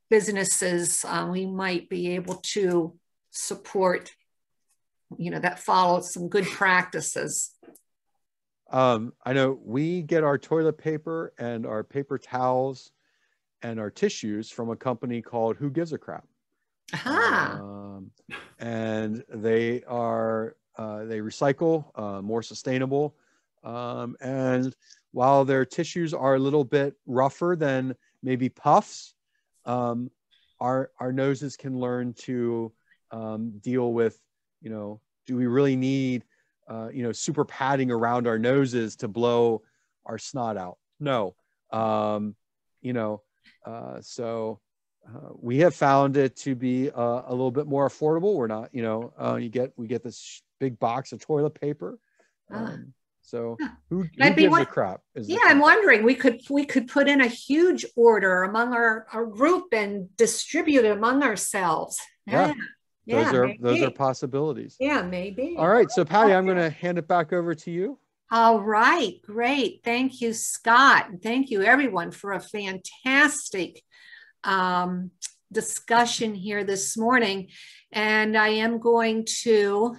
B: businesses we might be able to support, you know, that follow some good practices.
A: I know we get our toilet paper and our paper towels and our tissues from a company called Who Gives a Crap. And they are, they recycle, more sustainable. And while their tissues are a little bit rougher than maybe puffs, our noses can learn to deal with, you know, do we really need, you know, super padding around our noses to blow our snot out? No. You know, so we have found it to be a little bit more affordable. We're not, you know, we get this big box of toilet paper. So who gives a crap?
B: Yeah, I'm wondering, we could put in a huge order among our group and distribute it among ourselves.
A: Yeah. Those are possibilities.
B: Yeah, maybe.
A: All right. So Patty, I'm going to hand it back over to you.
B: All right. Great. Thank you, Scott. And thank you everyone for a fantastic discussion here this morning. And I am going to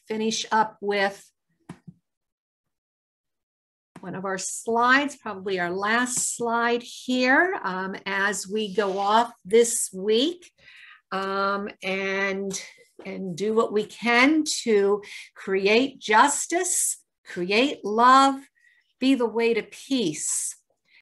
B: finish up with one of our slides, probably our last slide here, as we go off this week. And do what we can to create justice, create love, be the way to peace.